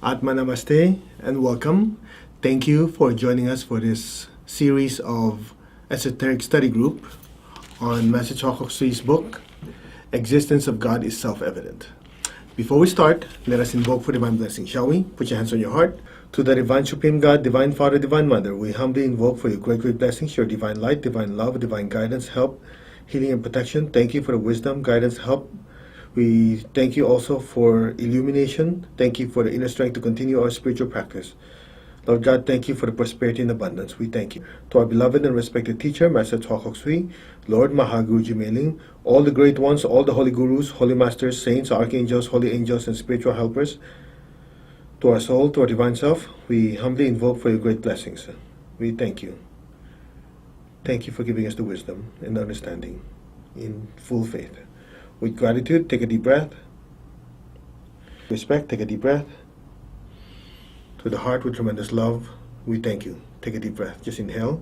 Atma Namaste and welcome. Thank you for joining us for this series of esoteric study group on Master Chokosui's book, Existence of God is Self-Evident. Before we start, let us invoke for divine blessing, shall we? Put your hands on your heart. To the divine supreme God, divine Father, divine Mother, we humbly invoke for your great blessings, your divine light, divine love, divine guidance, help, healing and protection. Thank you for the wisdom, guidance, help. We thank you also for illumination. Thank you for the inner strength to continue our spiritual practice. Lord God, thank you for the prosperity and abundance. We thank you. To our beloved and respected teacher, Master Chokoksui, Lord Mahaguruji Mailing, all the great ones, all the holy gurus, holy masters, saints, archangels, holy angels, and spiritual helpers, to our soul, to our divine self, we humbly invoke for your great blessings. We thank you. Thank you for giving us the wisdom and understanding in full faith. With gratitude, take a deep breath. Respect, take a deep breath. To the heart with tremendous love, we thank you. Take a deep breath. Just inhale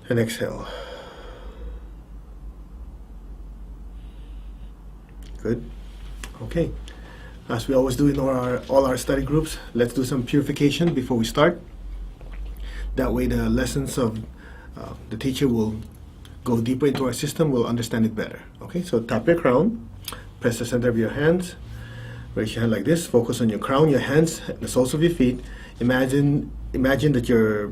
and exhale. Good. Okay. As we always do in all our study groups, let's do some purification before we start. That way the lessons of the teacher will go deeper into our system, we'll understand it better. Okay, so tap your crown, press the center of your hands, raise your hand like this, focus on your crown, your hands, the soles of your feet. Imagine that you're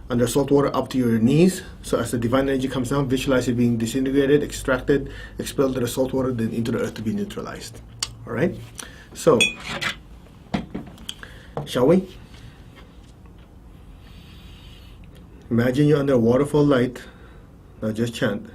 under salt water up to your knees. So as the divine energy comes down, visualize it being disintegrated, extracted, expelled to the salt water, then into the earth to be neutralized. All right, so shall we? Imagine you're under a waterfall light. Now just chant.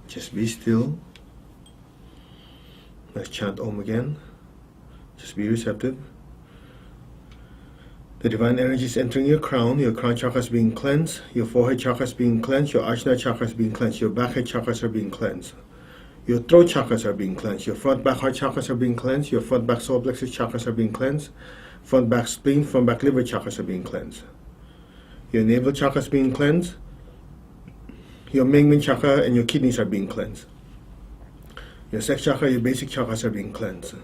Just be still. Let's chant Om again. Just be receptive. The divine energy is entering your crown chakra is being cleansed, your forehead chakra is being cleansed, your ajna chakra is being cleansed, your back head chakras are being cleansed. Your throat chakras are being cleansed, your front back heart chakras are being cleansed, your front back solar plexus chakras are being cleansed, front back spleen, front back liver chakras are being cleansed. Your navel chakra is being cleansed, your Mingmen chakra and your kidneys are being cleansed. Your sex chakra, your basic chakras are being cleansed.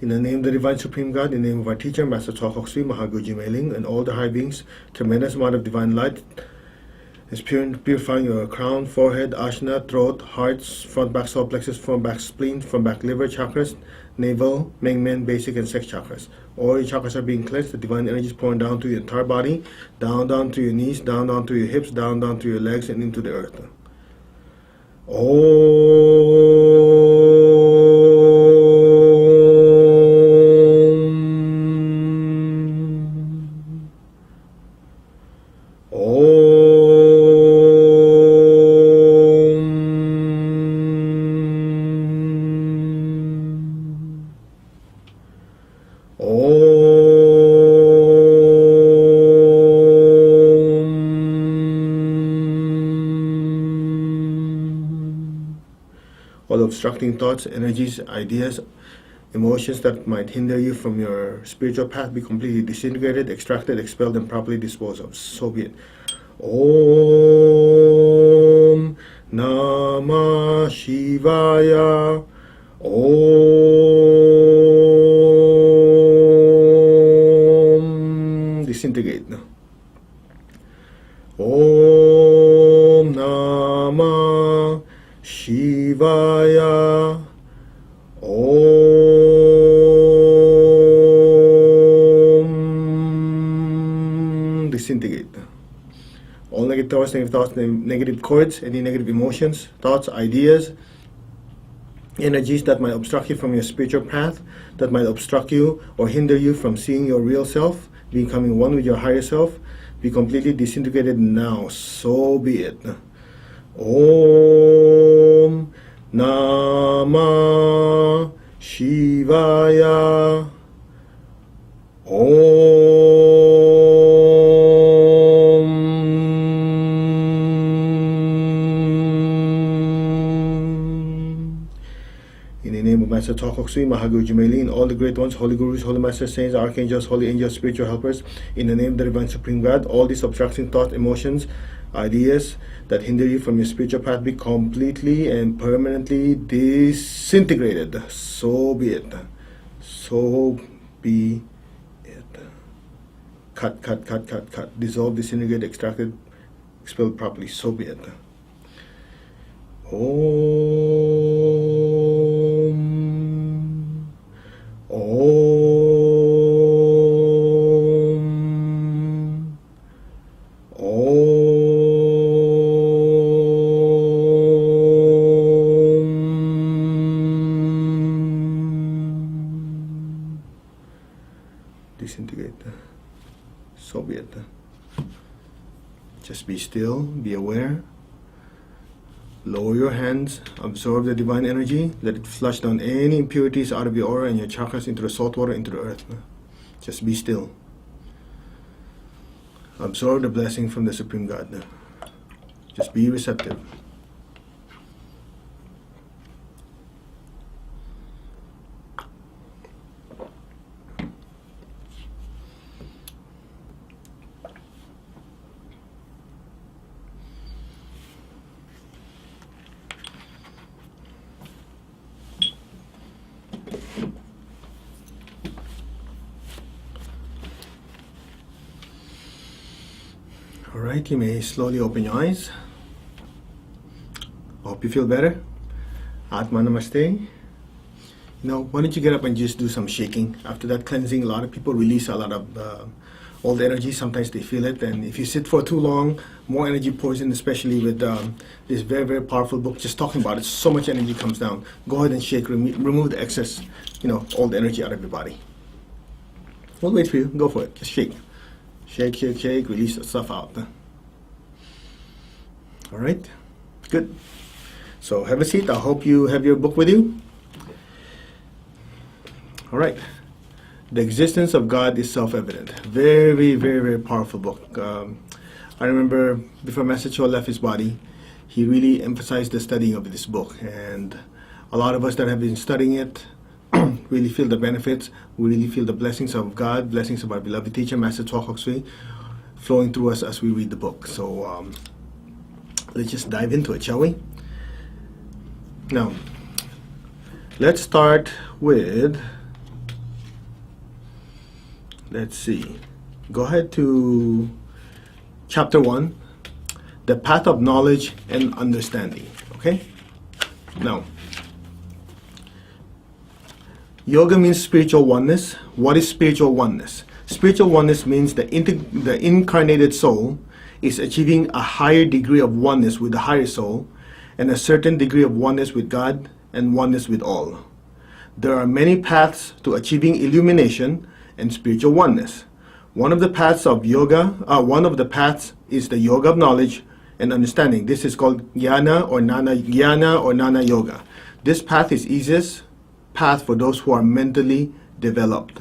In the name of the Divine Supreme God, in the name of our teacher, Master Chokoksui, Mahaguruji Mailing, and all the high beings, tremendous amount of divine light is purifying your crown, forehead, ajna, throat, hearts, front back solar plexus, front back spleen, front back liver chakras, navel, Mingmen, basic, and sex chakras. All your chakras are being cleansed. The divine energy is pouring down to your entire body, down to your knees, down to your hips, down to your legs, and into the earth. All obstructing thoughts, energies, ideas, emotions that might hinder you from your spiritual path be completely disintegrated, extracted, expelled, and properly disposed of. So be it. Om Namah Shivaya. Om. Disintegrate. Shivaya. Om. Disintegrate. All negative thoughts, negative chords, any negative emotions, thoughts, ideas, energies that might obstruct you from your spiritual path, that might obstruct you or hinder you from seeing your real self, becoming one with your higher self, be completely disintegrated now. So be it. Om Namah Shivaya. In the name of Master Takoksui, Mahaguru Jumailin, all the great ones, holy gurus, holy masters, saints, archangels, holy angels, spiritual helpers, in the name of the divine supreme God, all these obstructing thoughts, emotions, ideas that hinder you from your spiritual path be completely and permanently disintegrated. So be it. So be it. Cut. Dissolve, disintegrate, extracted, expelled properly. So be it. Disintegrate. So be it. Just be still, be aware. Lower your hands, absorb the divine energy, let it flush down any impurities out of your aura and your chakras into the salt water, into the earth. Just be still. Absorb the blessing from the Supreme God. Just be receptive. Alright, you may slowly open your eyes. I hope you feel better. Atma Namaste. Why don't you get up and just do some shaking? After that cleansing, a lot of people release a lot of old energy. Sometimes they feel it. And if you sit for too long, more energy pours in, especially with this very, very powerful book. Just talking about it, so much energy comes down. Go ahead and shake, remove the excess, old energy out of your body. We'll wait for you. Go for it. Just shake. Shake, release the stuff out. All right, good. So have a seat. I hope you have your book with you. All right. The existence of God is self-evident. Very, very, very powerful book. I remember before Master Cho left his body, he really emphasized the studying of this book. And a lot of us that have been studying it really feel the benefits. We really feel the blessings of God, blessings of our beloved teacher, Master Cho Hoksui, flowing through us as we read the book. So let's just dive into it, shall we? Now, let's start with, let's see. Go ahead to chapter 1, the path of knowledge and understanding. Okay? Now, yoga means spiritual oneness. What is spiritual oneness? Spiritual oneness means the incarnated soul is achieving a higher degree of oneness with the higher soul and a certain degree of oneness with God and oneness with all. There are many paths to achieving illumination and spiritual oneness. One of the paths is the yoga of knowledge and understanding. This is called jnana or nana yoga. This path is easiest path for those who are mentally developed.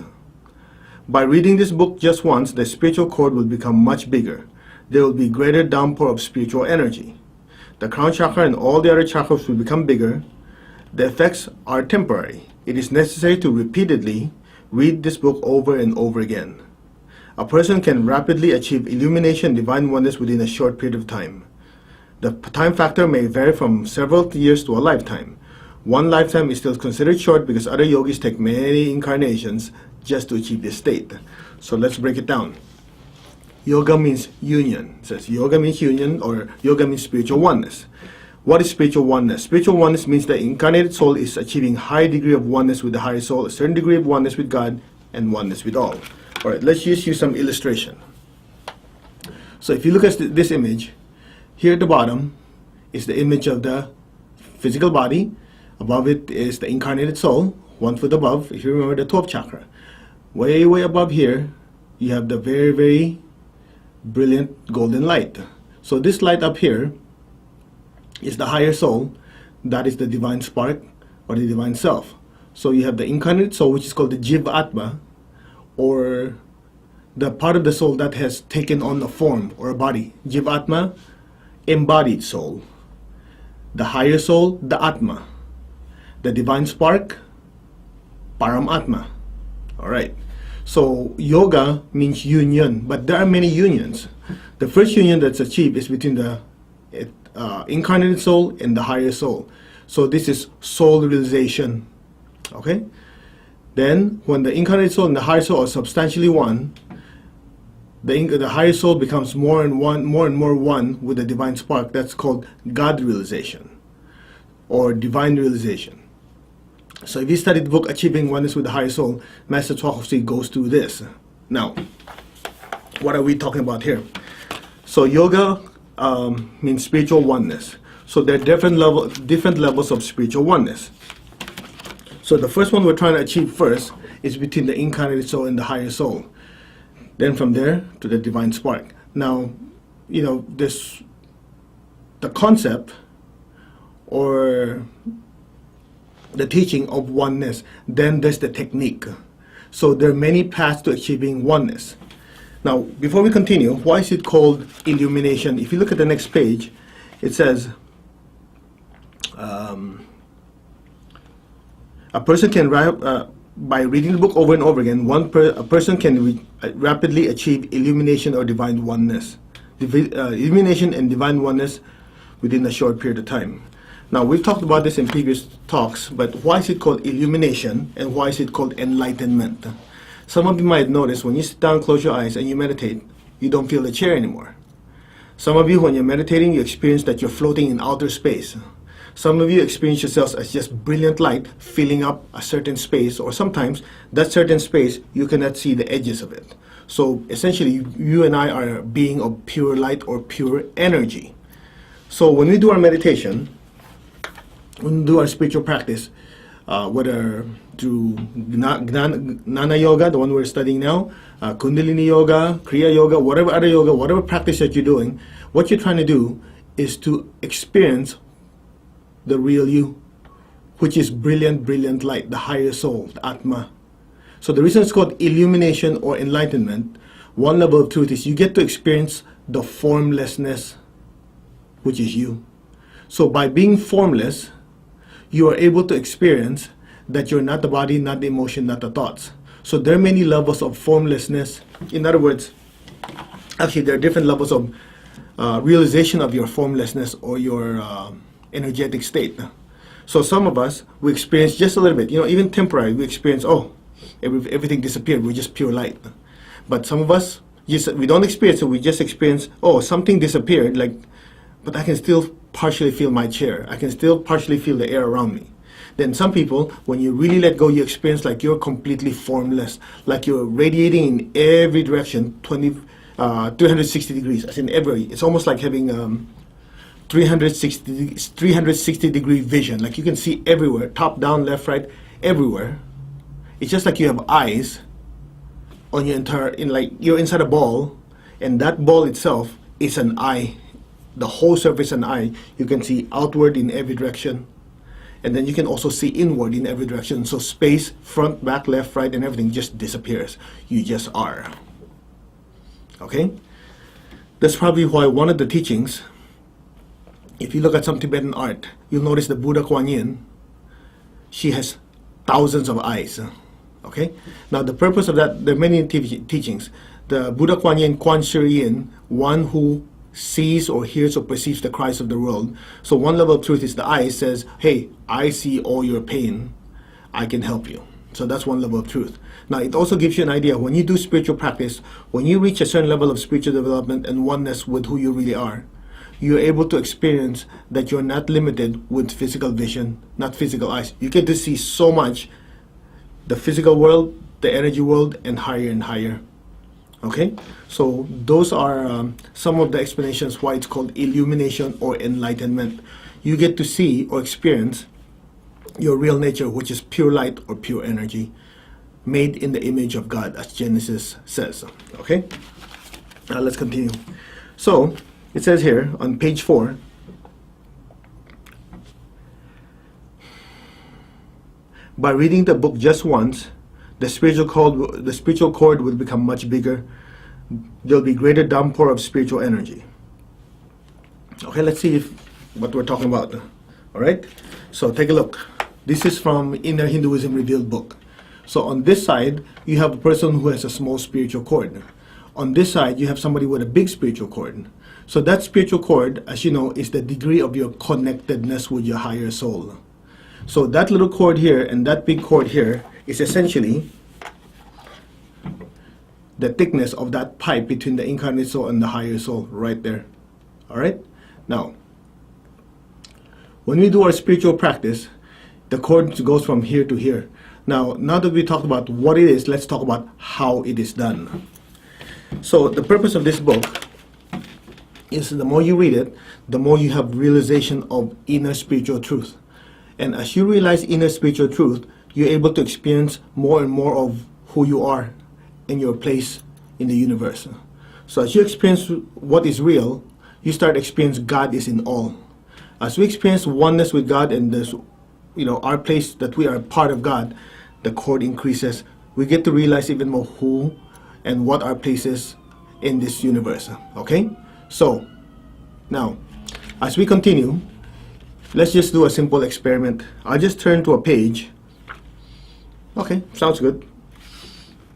By reading this book just once, the spiritual cord will become much bigger. There will be greater downpour of spiritual energy. The crown chakra and all the other chakras will become bigger. The effects are temporary. It is necessary to repeatedly read this book over and over again. A person can rapidly achieve illumination and divine oneness within a short period of time. The time factor may vary from several years to a lifetime. One lifetime is still considered short because other yogis take many incarnations just to achieve this state. So let's break it down. Yoga means union. It says yoga means union, or yoga means spiritual oneness. What is spiritual oneness? Spiritual oneness means the incarnated soul is achieving high degree of oneness with the higher soul, a certain degree of oneness with God, and oneness with all. All right, let's just use some illustration. So if you look at this image, here at the bottom is the image of the physical body. Above it is the incarnated soul, 1 foot above, if you remember the 12th chakra. Way, way above here, you have the very, very brilliant golden light. So this light up here is the higher soul, that is the divine spark or the divine self. So you have the incarnate soul, which is called the Jiv Atma, or the part of the soul that has taken on a form or a body. Jiv Atma, embodied soul. The higher soul, the Atma. The divine spark, Param Atma. Alright. So yoga means union, but there are many unions. The first union that's achieved is between the incarnated soul and the higher soul. So this is soul realization. Okay? Then when the incarnated soul and the higher soul are substantially one, the higher soul becomes more and more one with the divine spark. That's called God realization or divine realization. So if you study the book Achieving Oneness with the Higher Soul, Master Chuakovsky goes through this. Now, what are we talking about here? So yoga means spiritual oneness. So there are different levels of spiritual oneness. So the first one we're trying to achieve first is between the incarnated soul and the higher soul. Then from there to the divine spark. Now, you know, the concept or the teaching of oneness, then there's the technique. So there are many paths to achieving oneness. Now, before we continue, why is it called illumination? If you look at the next page, it says, a person can, by reading the book over and over again, a person can rapidly achieve illumination or divine oneness. Illumination and divine oneness within a short period of time. Now, we've talked about this in previous talks, but why is it called illumination and why is it called enlightenment? Some of you might notice when you sit down, close your eyes, and you meditate, you don't feel the chair anymore. Some of you, when you're meditating, you experience that you're floating in outer space. Some of you experience yourselves as just brilliant light filling up a certain space, or sometimes that certain space, you cannot see the edges of it. So essentially, you and I are a being of pure light or pure energy. So when we do our meditation, when we do our spiritual practice, whether through Gnana Yoga, the one we're studying now, Kundalini Yoga, Kriya Yoga, whatever practice that you're doing, what you're trying to do is to experience the real you, which is brilliant, brilliant light, the higher soul, the Atma. So the reason it's called illumination or enlightenment, one level of truth is you get to experience the formlessness, which is you. So by being formless, you are able to experience that you're not the body, not the emotion, not the thoughts. So there are many levels of formlessness. In other words, actually there are different levels of realization of your formlessness or your energetic state. So some of us, we experience just a little bit, even temporary, we experience, everything disappeared, we're just pure light. But some of us, we don't experience it, we just experience, something disappeared, but I can still partially feel my chair. I can still partially feel the air around me. Then some people, when you really let go, you experience like you're completely formless, like you're radiating in every direction, 360 degrees, as in every, it's almost like having 360 degree vision, like you can see everywhere, top, down, left, right, everywhere. It's just like you have eyes on your you're inside a ball, and that ball itself is an eye. The whole surface an eye. You can see outward in every direction, and then you can also see inward in every direction. So space, front, back, left, right, and everything just disappears. You just are. Okay? That's probably why one of the teachings, if you look at some Tibetan art, you'll notice the Buddha Kuan Yin, she has thousands of eyes. Okay? Now the purpose of that, there are many teachings. The Buddha Kuan Yin, Kuan Shi Yin, one who sees or hears or perceives the cries of the world. So one level of truth is the eye says, hey, I see all your pain, I can help you. So that's one level of truth. Now it also gives you an idea, when you do spiritual practice, when you reach a certain level of spiritual development and oneness with who you really are, you're able to experience that you're not limited with physical vision, not physical eyes. You get to see so much, the physical world, the energy world, and higher. Okay, so those are some of the explanations why it's called illumination or enlightenment. You get to see or experience your real nature, which is pure light or pure energy, made in the image of God, as Genesis says. Okay, now let's continue. So it says here on page 4, by reading the book just once, the spiritual cord will become much bigger. There'll be greater downpour of spiritual energy. Okay, let's see what we're talking about. All right, so take a look. This is from Inner Hinduism Revealed book. So on this side, you have a person who has a small spiritual cord. On this side, you have somebody with a big spiritual cord. So that spiritual cord, as you know, is the degree of your connectedness with your higher soul. So that little cord here and that big cord here is essentially the thickness of that pipe between the incarnate soul and the higher soul right there. All right? Now, when we do our spiritual practice, the cord goes from here to here. Now that we talked about what it is, let's talk about how it is done. So the purpose of this book is the more you read it, the more you have realization of inner spiritual truth. And as you realize inner spiritual truth, you're able to experience more and more of who you are and your place in the universe. So as you experience what is real, you start experiencing God is in all. As we experience oneness with God and this, our place that we are part of God, the cord increases. We get to realize even more who and what our place is in this universe. Okay? So, now, as we continue, let's just do a simple experiment. I'll just turn to a page. Okay, sounds good.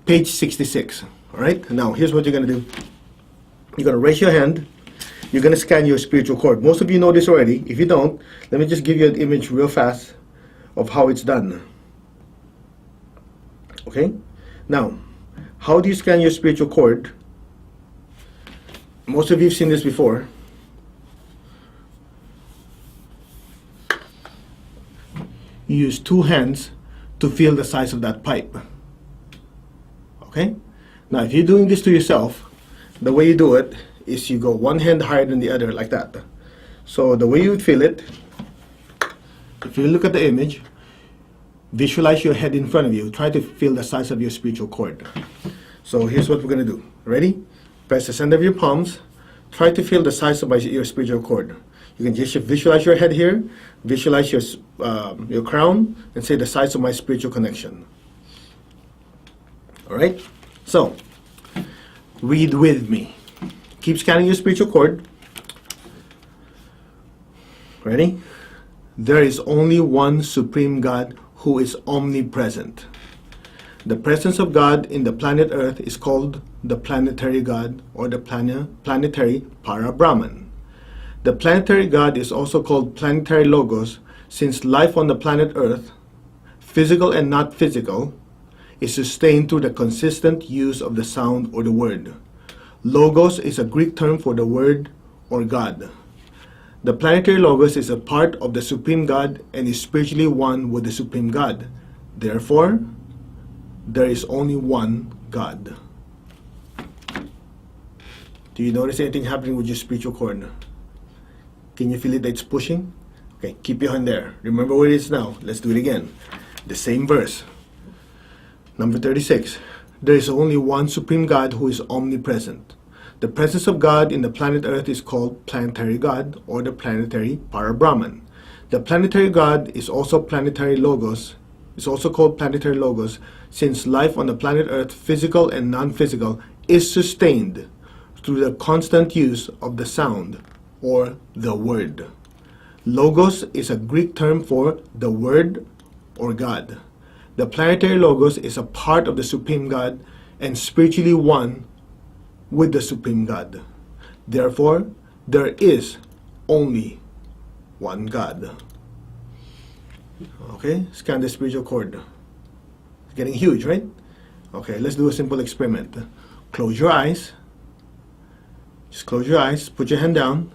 Page 66. All right? Now, here's what you're going to do. You're going to raise your hand. You're going to scan your spiritual cord. Most of you know this already. If you don't, let me just give you an image real fast of how it's done. Okay? Now, how do you scan your spiritual cord? Most of you have seen this before. You use two hands to feel the size of that pipe. Okay? Now, if you're doing this to yourself, the way you do it is you go one hand higher than the other, like that. So the way you would feel it, if you look at the image, visualize your head in front of you. Try to feel the size of your spiritual cord. So here's what we're going to do. Ready? Press the center of your palms. Try to feel the size of your spiritual cord. You can just visualize your head here, visualize your crown, and say the size of my spiritual connection. All right? So, read with me. Keep scanning your spiritual cord. Ready? There is only one supreme God who is omnipresent. The presence of God in the planet Earth is called the planetary God or the planetary Para-Brahman. The planetary God is also called planetary Logos, since life on the planet Earth, physical and not physical, is sustained through the consistent use of the sound or the word. Logos is a Greek term for the word or God. The planetary Logos is a part of the Supreme God and is spiritually one with the Supreme God. Therefore, there is only one God. Do you notice anything happening with your spiritual cord? Can you feel it that it's pushing? Okay, keep your hand there. Remember where it is now. Let's do it again. The same verse. Number 36. There is only one Supreme God who is omnipresent. The presence of God in the planet Earth is called planetary God or the planetary Para-Brahman. The planetary God is also planetary Logos. It's also called planetary Logos since life on the planet Earth, physical and non-physical, is sustained through the constant use of the sound or the word. Logos is a Greek term for the word or God. The planetary Logos is a part of the Supreme God and spiritually one with the Supreme God. Therefore, there is only one God. Okay, scan the spiritual cord. It's getting huge, right? Okay, let's do a simple experiment. Close your eyes. Just close your eyes. Put your hand down.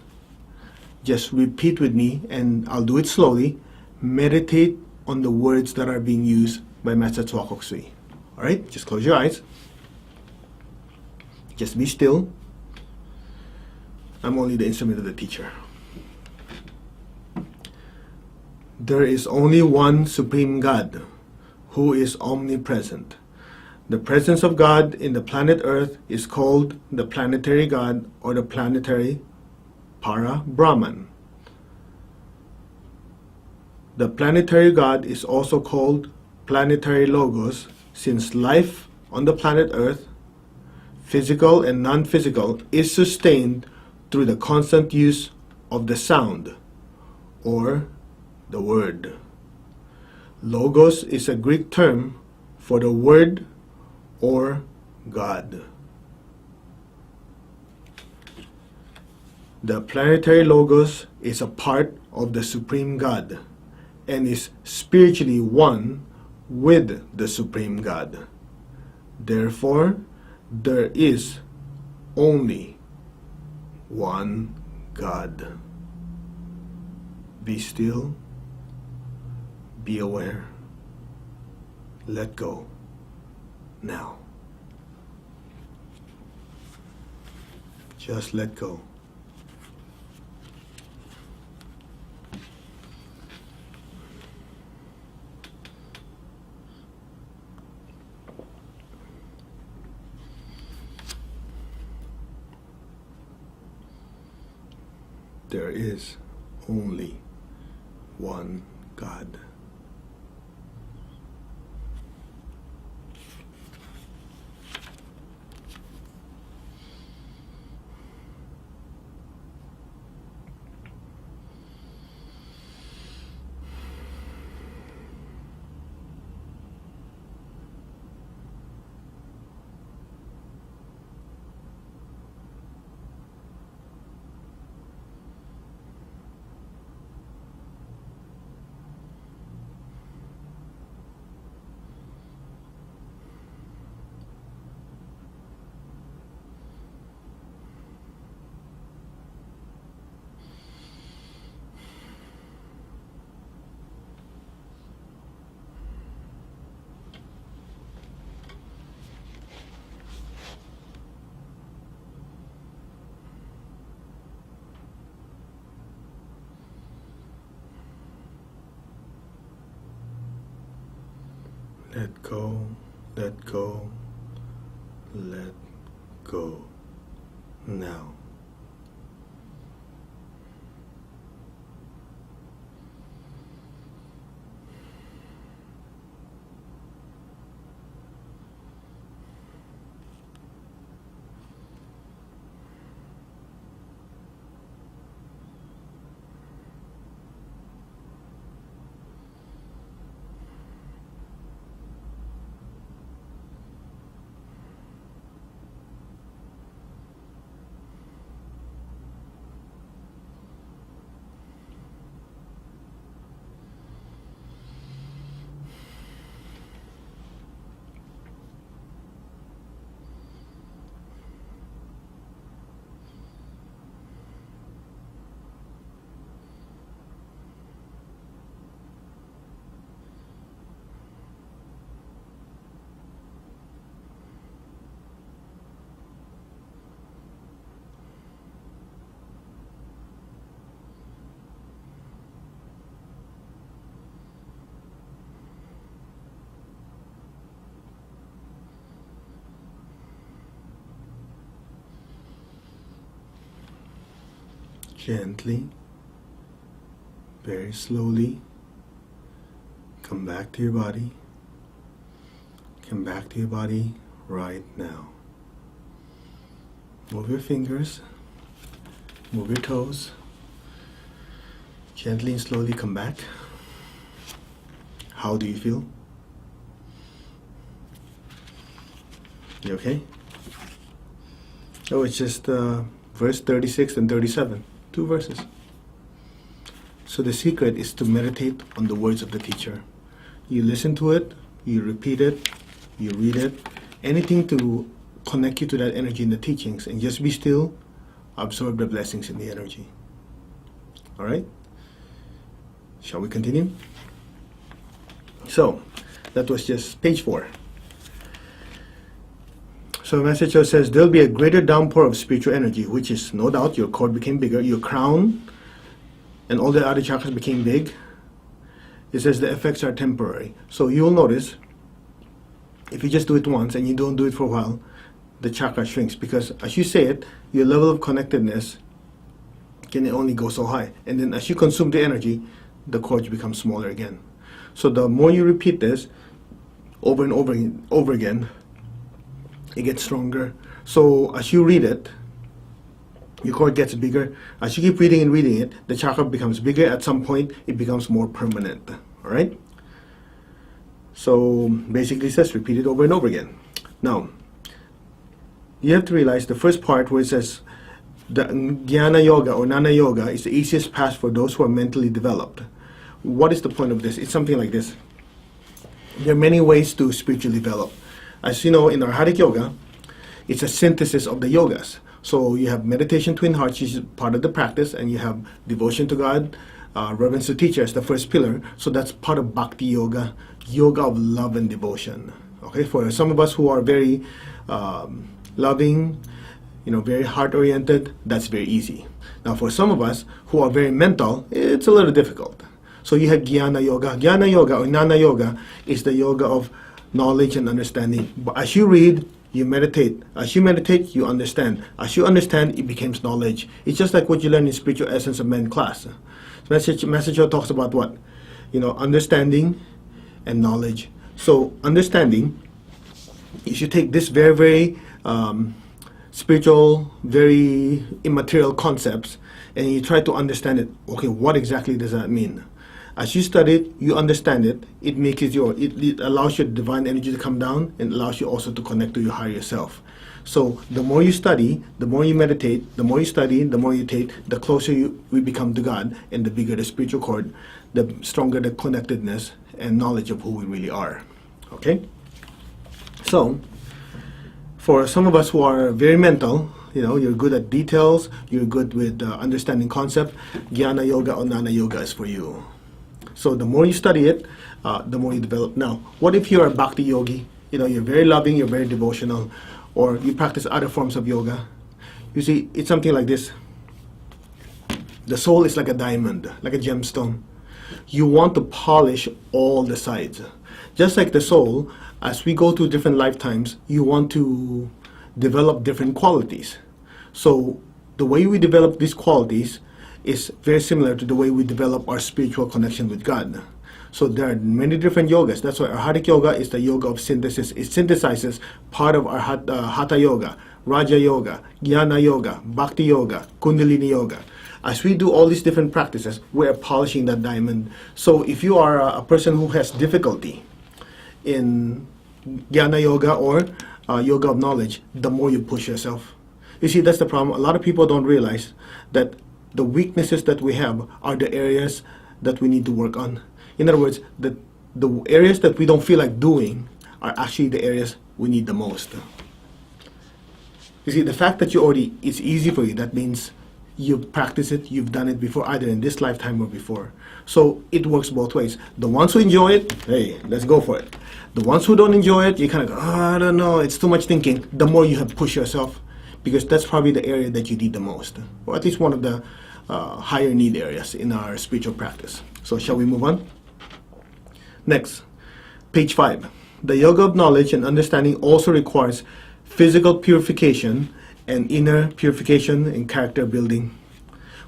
just repeat with me, and I'll do it slowly. Meditate on the words that are being used by Master Tuakok Sui. All right, just close your eyes. Just be still. I'm only the instrument of the teacher. There is only one Supreme God who is omnipresent. The presence of God in the planet Earth is called the planetary God or the planetary Para-Brahman. The planetary God is also called planetary Logos, since life on the planet Earth, physical and non-physical, is sustained through the constant use of the sound or the word. Logos is a Greek term for the word or God. The planetary Logos is a part of the Supreme God and is spiritually one with the Supreme God. Therefore, there is only one God. Be still. Be aware. Let go. Now. Just let go. There is only one God. Let go, let go, let go. Now. Gently, very slowly, come back to your body. Come back to your body right now. Move your fingers, move your toes. Gently and slowly come back. How do you feel? You okay? Oh, it's just verse 36 and 37. 2 verses. So the secret is to meditate on the words of the teacher. You listen to it, you repeat it, you read it, anything to connect you to that energy in the teachings, and just be still, absorb the blessings in the energy. All right? Shall we continue? So, that was just page 4. So the message says, there'll be a greater downpour of spiritual energy, which is no doubt your cord became bigger, your crown and all the other chakras became big. It says the effects are temporary. So you'll notice, if you just do it once and you don't do it for a while, the chakra shrinks, because as you say it, your level of connectedness can only go so high. And then as you consume the energy, the cord becomes smaller again. So the more you repeat this over and over again, it gets stronger. So as you read it, your cord gets bigger. As you keep reading it, the chakra becomes bigger. At some point, it becomes more permanent. All right? So basically it says repeat it over and over again. Now, you have to realize the first part where it says the Jnana Yoga or Jnana Yoga is the easiest path for those who are mentally developed. What is the point of this? It's something like this. There are many ways to spiritually develop. As you know, in Arhatic Yoga, it's a synthesis of the yogas. So you have meditation twin hearts, which is part of the practice, and you have devotion to God, reverence to teacher as the first pillar. So that's part of Bhakti Yoga, yoga of love and devotion. Okay, for some of us who are very loving, very heart-oriented, that's very easy. Now for some of us who are very mental, it's a little difficult. So you have Jnana Yoga. Jnana Yoga or Jnana Yoga is the yoga of knowledge and understanding. But as you read, you meditate. As you meditate, you understand. As you understand, it becomes knowledge. It's just like what you learn in Spiritual Essence of Men class. Message talks about what? Understanding and knowledge. So understanding, you should take this very, very spiritual, very immaterial concepts, and you try to understand it. Okay, what exactly does that mean? As you study it, you understand it, it makes it your, it allows your divine energy to come down, and allows you also to connect to your higher self. So the more you study, the more you meditate, the more you study, the more you take, the closer we become to God, and the bigger the spiritual cord, the stronger the connectedness and knowledge of who we really are. Okay? So, for some of us who are very mental, you're good at details, you're good with understanding concept, Jnana Yoga or Jnana Yoga is for you. So the more you study it, the more you develop. Now, what if you're a Bhakti yogi? You're very loving, you're very devotional, or you practice other forms of yoga. You see, it's something like this. The soul is like a diamond, like a gemstone. You want to polish all the sides. Just like the soul, as we go through different lifetimes, you want to develop different qualities. So the way we develop these qualities is very similar to the way we develop our spiritual connection with God. So there are many different yogas. That's why Arhatic Yoga is the yoga of synthesis. It synthesizes part of our Hatha Yoga, Raja Yoga, Jnana Yoga, Bhakti Yoga, Kundalini Yoga. As we do all these different practices, we are polishing that diamond. So if you are a person who has difficulty in Jnana Yoga or Yoga of knowledge, the more you push yourself. You see, that's the problem. A lot of people don't realize that the weaknesses that we have are the areas that we need to work on. In other words, the areas that we don't feel like doing are actually the areas we need the most. You see, the fact that it's easy for you, that means you've practiced it, you've done it before, either in this lifetime or before. So it works both ways. The ones who enjoy it, hey, let's go for it. The ones who don't enjoy it, you kind of go, I don't know, it's too much thinking. The more you have to push yourself, because that's probably the area that you need the most, or at least one of the higher need areas in our spiritual practice. So shall we move on? Next, page 5. The yoga of knowledge and understanding also requires physical purification and inner purification and character building.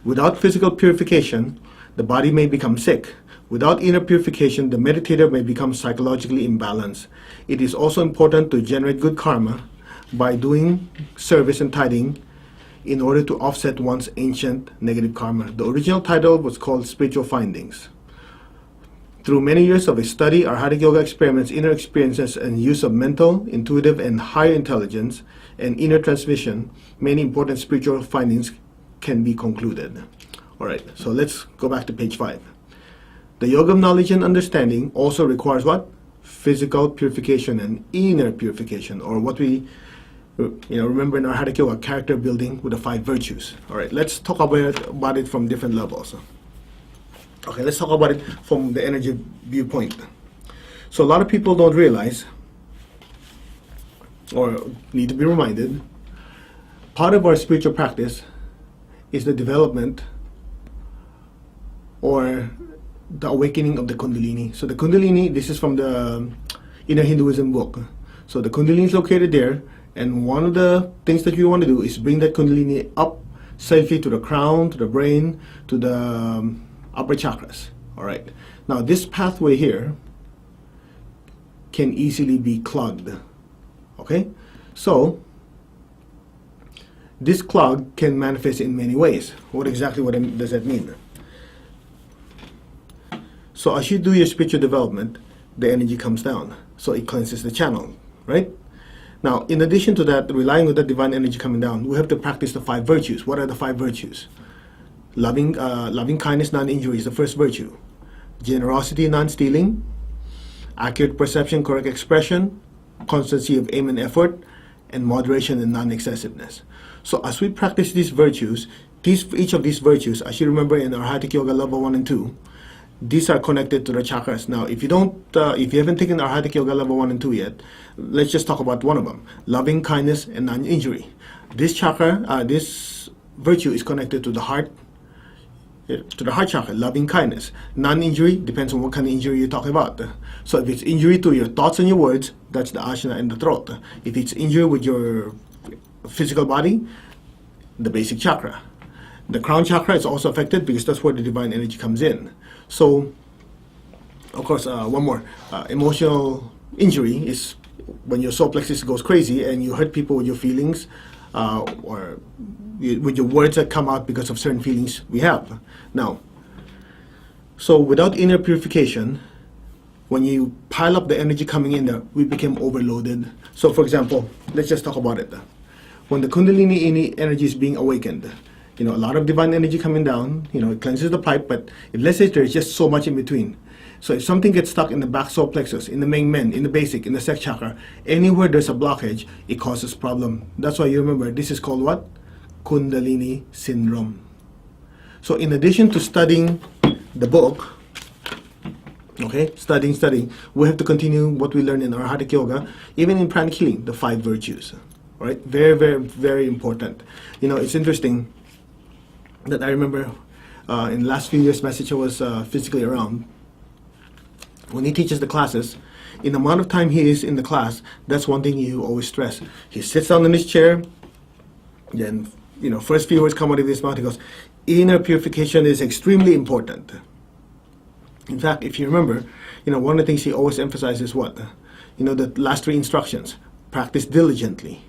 Without physical purification, the body may become sick. Without inner purification, the meditator may become psychologically imbalanced. It is also important to generate good karma by doing service and tithing in order to offset one's ancient negative karma. The original title was called Spiritual Findings. Through many years of study, Arhatic Yoga experiments inner experiences and use of mental, intuitive, and higher intelligence and inner transmission, many important spiritual findings can be concluded. All right, so let's go back to page 5. The yoga of knowledge and understanding also requires what? Physical purification and inner purification, or what we remember in our Arhatic Yoga, character building with the 5 virtues. All right, let's talk about it from different levels. Okay, let's talk about it from the energy viewpoint. So a lot of people don't realize, or need to be reminded, part of our spiritual practice is the development or the awakening of the Kundalini. So the Kundalini, this is from the Inner Hinduism book. So the Kundalini is located there, and one of the things that we want to do is bring that Kundalini up safely to the crown, to the brain, to the upper chakras. All right. Now this pathway here can easily be clogged. Okay. So this clog can manifest in many ways. What does that mean? So as you do your spiritual development, the energy comes down. So it cleanses the channel, right? Now, in addition to that, relying on the divine energy coming down, we have to practice the 5 virtues. What are the 5 virtues? Loving kindness, non-injury is the first virtue. Generosity, non-stealing. Accurate perception, correct expression. Constancy of aim and effort. And moderation and non-excessiveness. So as we practice these virtues, each of these virtues, as you remember in our Hatha Yoga level 1 and 2, these are connected to the chakras. Now, if you haven't taken our Hatha Yoga level 1 and 2 yet, let's just talk about one of them: loving kindness and non-injury. This chakra, this virtue is connected to the heart chakra. Loving kindness, non-injury depends on what kind of injury you're talking about. So if it's injury to your thoughts and your words, that's the ajna in the throat. If it's injury with your physical body, the basic chakra. The crown chakra is also affected because that's where the divine energy comes in. So, of course, one more. Emotional injury is when your solar plexus goes crazy and you hurt people with your feelings or with your words that come out because of certain feelings we have. Now, so without inner purification, when you pile up the energy coming in there, we become overloaded. So, for example, let's just talk about it. When the Kundalini energy is being awakened, a lot of divine energy coming down, it cleanses the pipe, but let's say there's just so much in between. So if something gets stuck in the back solar plexus, in the main men, in the basic, in the sex chakra, anywhere there's a blockage, it causes problem. That's why you remember, this is called what? Kundalini syndrome. So in addition to studying the book, okay, studying, we have to continue what we learn in our Hatha Yoga, even in pranic healing, the 5 virtues. All right, very, very, very important. It's interesting that I remember in the last few years, message I was physically around. When he teaches the classes, in the amount of time he is in the class, that's one thing you always stress. He sits down in his chair, then, first few words come out of his mouth, he goes, inner purification is extremely important. In fact, if you remember, one of the things he always emphasizes what? The last 3 instructions. Practice diligently.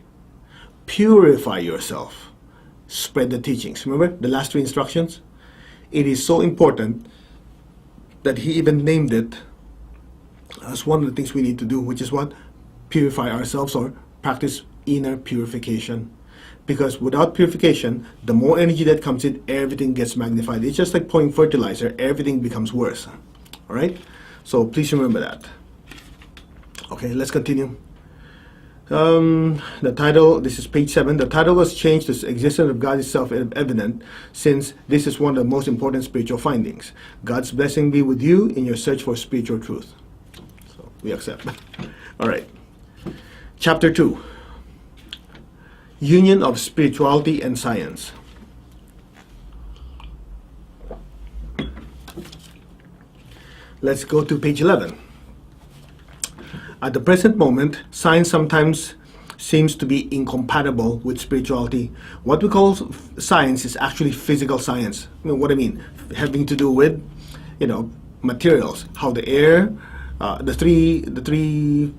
Purify yourself. Spread the teachings. Remember the last 3 instructions? It is so important that he even named it as one of the things we need to do, which is what? Purify ourselves, or practice inner purification. Because without purification, the more energy that comes in, everything gets magnified. It's just like pouring fertilizer, everything becomes worse. All right? So please remember that. Okay, let's continue. The title, this is page 7. The title was changed to Existence of God is Self-Evident, since this is one of the most important spiritual findings. God's blessing be with you in your search for spiritual truth. So we accept. All right. Chapter 2. Union of Spirituality and Science. Let's go to page 11. At the present moment, science sometimes seems to be incompatible with spirituality. What we call science is actually physical science. What I mean, having to do with, materials, how the air, the three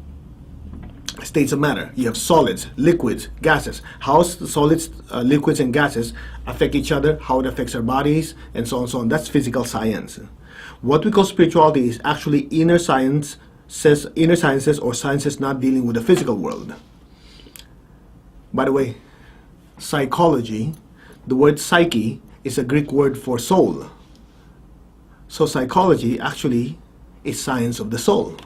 states of matter. You have solids, liquids, gases. How the solids, liquids, and gases affect each other, how it affects our bodies, and so on and so on. That's physical science. What we call spirituality is actually inner sciences or sciences not dealing with the physical world. By the way, psychology, the word psyche is a Greek word for soul. So psychology actually is science of the soul.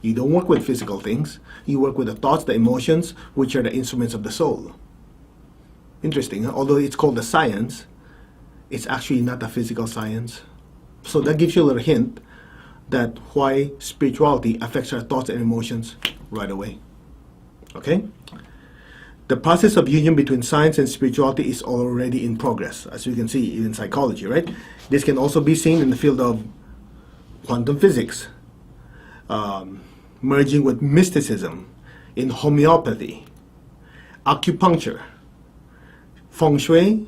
You don't work with physical things. You work with the thoughts, the emotions, which are the instruments of the soul. Interesting, huh? Although it's called a science, it's actually not a physical science. So that gives you a little hint that why spirituality affects our thoughts and emotions right away. Okay? The process of union between science and spirituality is already in progress, as you can see in psychology, right? This can also be seen in the field of quantum physics, merging with mysticism, in homeopathy, acupuncture, feng shui,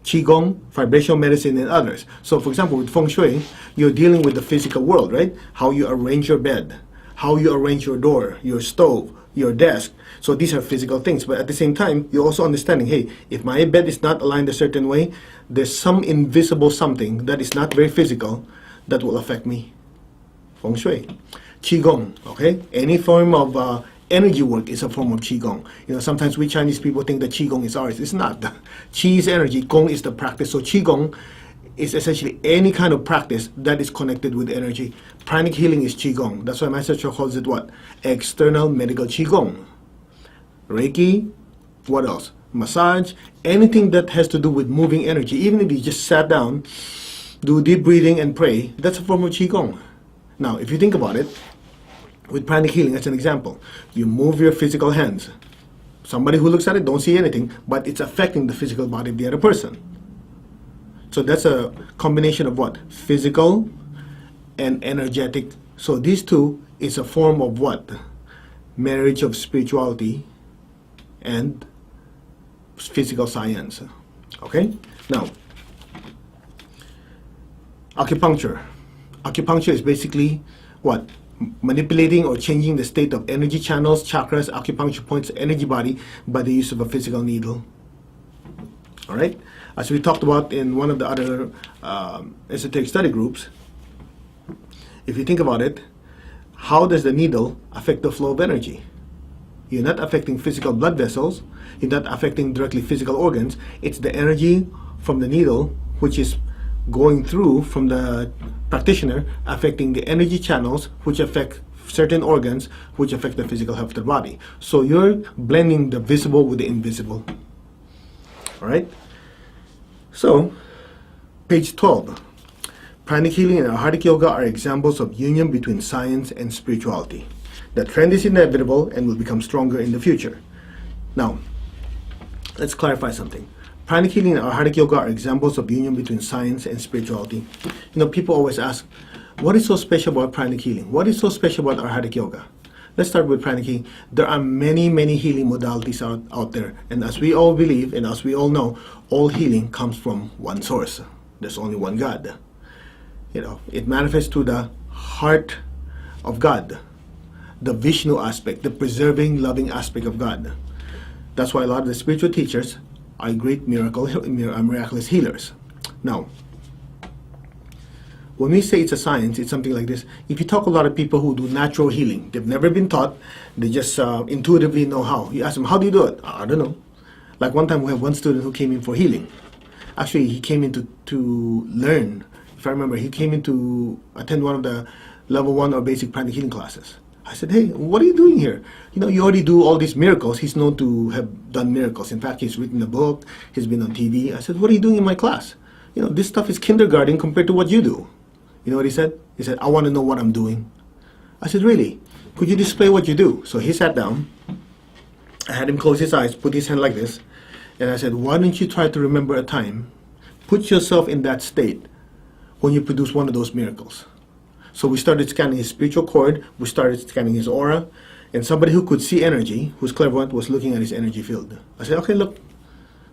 qigong, vibrational medicine, and others. So, for example, with feng shui, you're dealing with the physical world, right? How you arrange your bed, how you arrange your door, your stove, your desk. So these are physical things, but at the same time, you're also understanding, hey, if my bed is not aligned a certain way, there's some invisible something that is not very physical that will affect me. Feng shui. Qigong, okay? Any form of energy work is a form of Qigong. You know, sometimes we Chinese people think that Qigong is ours. It's not. Qi is energy, Gong is the practice. So Qigong is essentially any kind of practice that is connected with energy. Pranic healing is Qigong. That's why Master Cho calls it what? External medical Qigong. Reiki, what else? Massage, anything that has to do with moving energy. Even if you just sat down, do deep breathing and pray, that's a form of Qigong. Now, if you think about it, with pranic healing, as an example, you move your physical hands. Somebody who looks at it don't see anything, but it's affecting the physical body of the other person. So that's a combination of what? Physical and energetic. So these two is a form of what? Marriage of spirituality and physical science. Okay? Now, acupuncture. Acupuncture is basically what? Manipulating or changing the state of energy channels, chakras, acupuncture points, energy body by the use of a physical needle. All right? As we talked about in one of the other esoteric study groups, if you think about it, how does the needle affect the flow of energy? You're not affecting physical blood vessels. You're not affecting directly physical organs. It's the energy from the needle, which is going through from the practitioner, affecting the energy channels, which affect certain organs, which affect the physical health of the body. So you're blending the visible with the invisible. All right? So, page 12. Pranic healing and Arhatic yoga are examples of union between science and spirituality. The trend is inevitable and will become stronger in the future. Now, let's clarify something. Pranic healing and Arhatic yoga are examples of union between science and spirituality. You know, people always ask, what is so special about pranic healing? What is so special about Arhatic yoga? Let's start with pranic healing. There are many, many healing modalities out there. And as we all believe, and as we all know, all healing comes from one source. There's only one God. You know, it manifests to the heart of God, the Vishnu aspect, the preserving, loving aspect of God. That's why a lot of the spiritual teachers are great miraculous healers. Now, when we say it's a science, it's something like this. If you talk to a lot of people who do natural healing, they've never been taught, they just intuitively know how. You ask them, how do you do it? I don't know. Like one time we have one student who came in for healing. Actually, he came in to learn. If I remember, he came in to attend one of the level 1 or basic pranic healing classes. I said, hey, what are you doing here? You know, you already do all these miracles. He's known to have done miracles. In fact, he's written a book. He's been on TV. I said, what are you doing in my class? You know, this stuff is kindergarten compared to what you do. You know what he said? He said, I want to know what I'm doing. I said, really? Could you display what you do? So he sat down. I had him close his eyes, put his hand like this. And I said, why don't you try to remember a time, put yourself in that state when you produce one of those miracles. So we started scanning his spiritual cord, we started scanning his aura, and somebody who could see energy, who's clairvoyant, was looking at his energy field. I said, okay, look.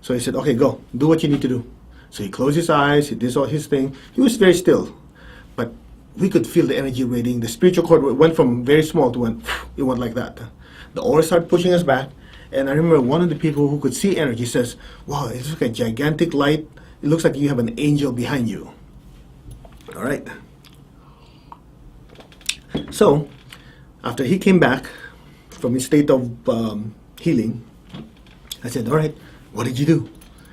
So he said, okay, go, do what you need to do. So he closed his eyes, he did all his thing. He was very still, but we could feel the energy radiating. The spiritual cord went from very small to it went like that. The aura started pushing us back, and I remember one of the people who could see energy says, wow, it's like a gigantic light. It looks like you have an angel behind you. All right. So, after he came back from his state of healing, I said, all right, what did you do?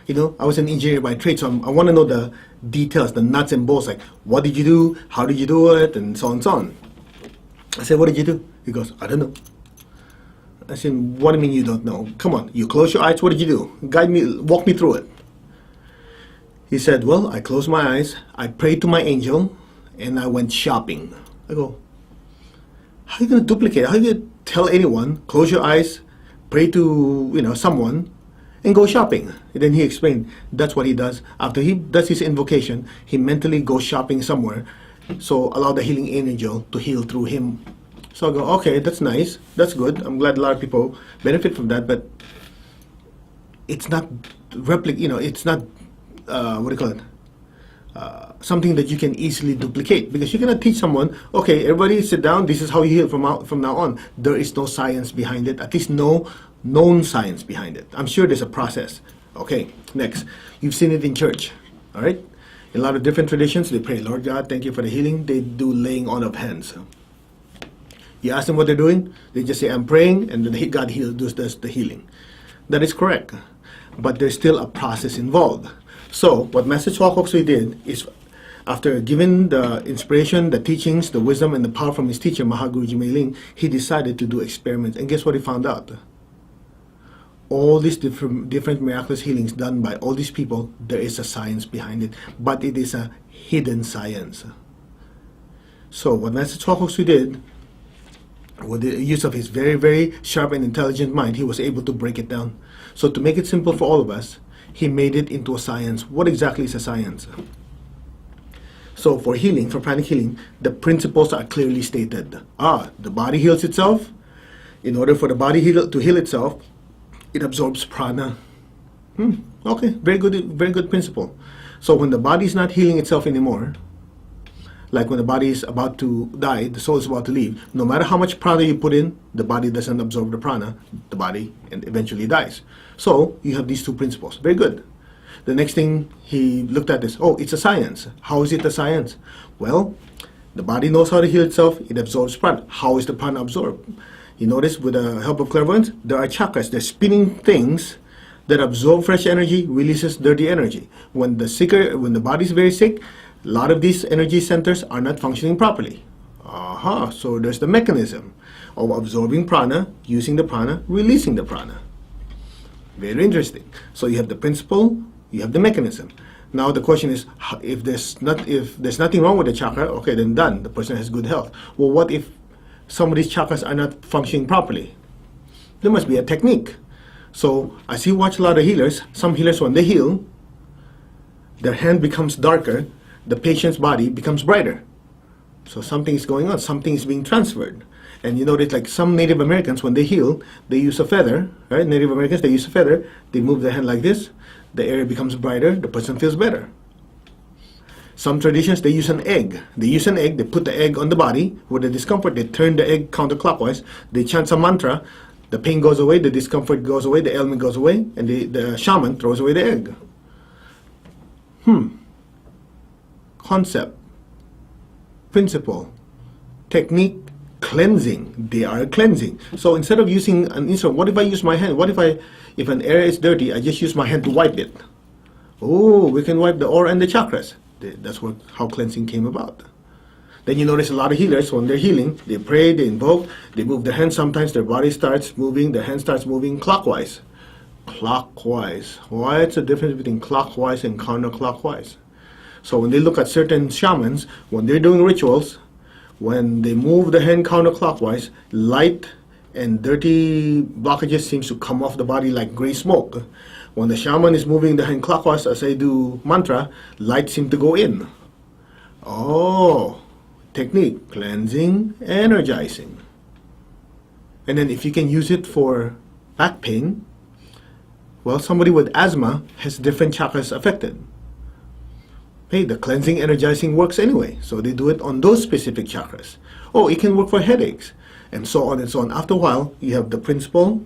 You know, I was an engineer by trade, so I want to know the details, the nuts and bolts, like what did you do, how did you do it, and so on and so on. I said, what did you do? He goes, I don't know. I said, what do you mean you don't know? Come on, you close your eyes, what did you do? Guide me, walk me through it. He said, well, I closed my eyes, I prayed to my angel, and I went shopping. I go, how are you going to duplicate? How are you going to tell anyone, close your eyes, pray to someone, and go shopping? And then he explained that's what he does. After he does his invocation, he mentally goes shopping somewhere, so allow the healing angel to heal through him. So I go, okay, that's nice, that's good. I'm glad a lot of people benefit from that, but it's not it's not what do you call it? Something that you can easily duplicate, because you cannot teach someone, okay, everybody sit down, this is how you heal from now on. There is no science behind it, at least no known science behind it. I'm sure there's a process. Okay, next, you've seen it in church, all right? In a lot of different traditions, they pray, Lord God, thank you for the healing. They do laying on of hands. You ask them what they're doing, they just say, I'm praying, and then God does the healing. That is correct, but there's still a process involved. So what Master Choa Kok Sui did is, after giving the inspiration, the teachings, the wisdom, and the power from his teacher, Mahaguruji Mei Ling, he decided to do experiments. And guess what he found out? All these different miraculous healings done by all these people, there is a science behind it, but it is a hidden science. So what Master Choa Kok Sui did, with the use of his very, very sharp and intelligent mind, he was able to break it down. So to make it simple for all of us, he made it into a science. What exactly is a science? So for healing, for pranic healing, the principles are clearly stated. The body heals itself. In order for the body to heal itself, it absorbs prana. Okay, very good principle. So when the body is not healing itself anymore, like when the body is about to die, the soul is about to leave, no matter how much prana you put in, the body doesn't absorb the prana, the body and eventually dies. So you have these two principles. Very good. The next thing he looked at is, it's a science. How is it a science? Well, the body knows how to heal itself. It absorbs prana. How is the prana absorbed? You notice with the help of clairvoyance, there are chakras. They're spinning things that absorb fresh energy, releases dirty energy. When the body is very sick, a lot of these energy centers are not functioning properly. So there's the mechanism of absorbing prana, using the prana, releasing the prana. Very interesting. So you have the principle, you have the mechanism. Now the question is, if there's nothing wrong with the chakra, okay, then done. The person has good health. Well, what if some of these chakras are not functioning properly? There must be a technique. So as you watch a lot of healers, some healers, when they heal, their hand becomes darker, the patient's body becomes brighter. So something is going on, something is being transferred. And you notice, like some Native Americans, when they heal, they use a feather, right? Native Americans, they use a feather, they move their hand like this, the area becomes brighter, the person feels better. Some traditions, they use an egg. They put the egg on the body with the discomfort, they turn the egg counterclockwise, they chant some mantra, the pain goes away, the discomfort goes away, the ailment goes away, and the shaman throws away the egg. Concept, principle, technique, cleansing. They are cleansing. So instead of using an instrument, what if I use my hand? What if an area is dirty, I just use my hand to wipe it? We can wipe the aura and the chakras. That's how cleansing came about. Then you notice a lot of healers, when they're healing, they pray, they invoke, they move their hands. Sometimes their body starts moving, their hand starts moving clockwise. What's the difference between clockwise and counterclockwise? So when they look at certain shamans, when they're doing rituals, when they move the hand counterclockwise, light and dirty blockages seems to come off the body like gray smoke. When the shaman is moving the hand clockwise as I do mantra, light seems to go in. Technique, cleansing, energizing. And then if you can use it for back pain, well, somebody with asthma has different chakras affected. Hey, the cleansing, energizing works anyway, so they do it on those specific chakras. It can work for headaches, and so on and so on. After a while, you have the principle,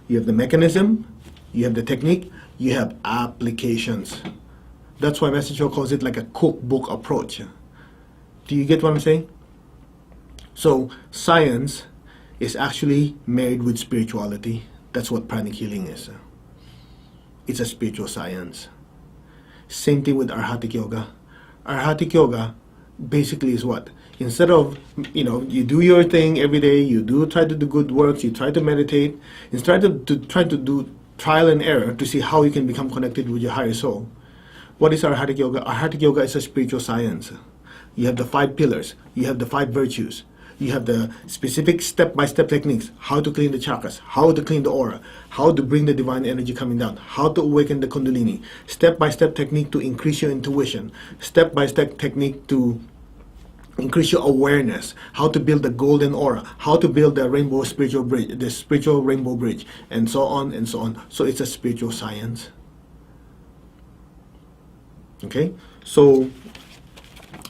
you have the mechanism, you have the technique, you have applications. That's why Master Choa calls it like a cookbook approach. Do you get what I'm saying? So science is actually married with spirituality. That's what pranic healing is. It's a spiritual science. Same thing with Arhatic Yoga. Arhatic Yoga basically is what? Instead of, you do your thing every day, try to do good works, you try to meditate, instead of try to do trial and error to see how you can become connected with your higher soul. What is Arhatic Yoga? Arhatic Yoga is a spiritual science. You have the 5 pillars. You have the 5 virtues. You have the specific step-by-step techniques, how to clean the chakras, how to clean the aura, how to bring the divine energy coming down, how to awaken the kundalini, step-by-step technique to increase your intuition, step-by-step technique to increase your awareness, how to build the golden aura, how to build the rainbow spiritual bridge, the spiritual rainbow bridge, and so on and so on. So it's a spiritual science. Okay? So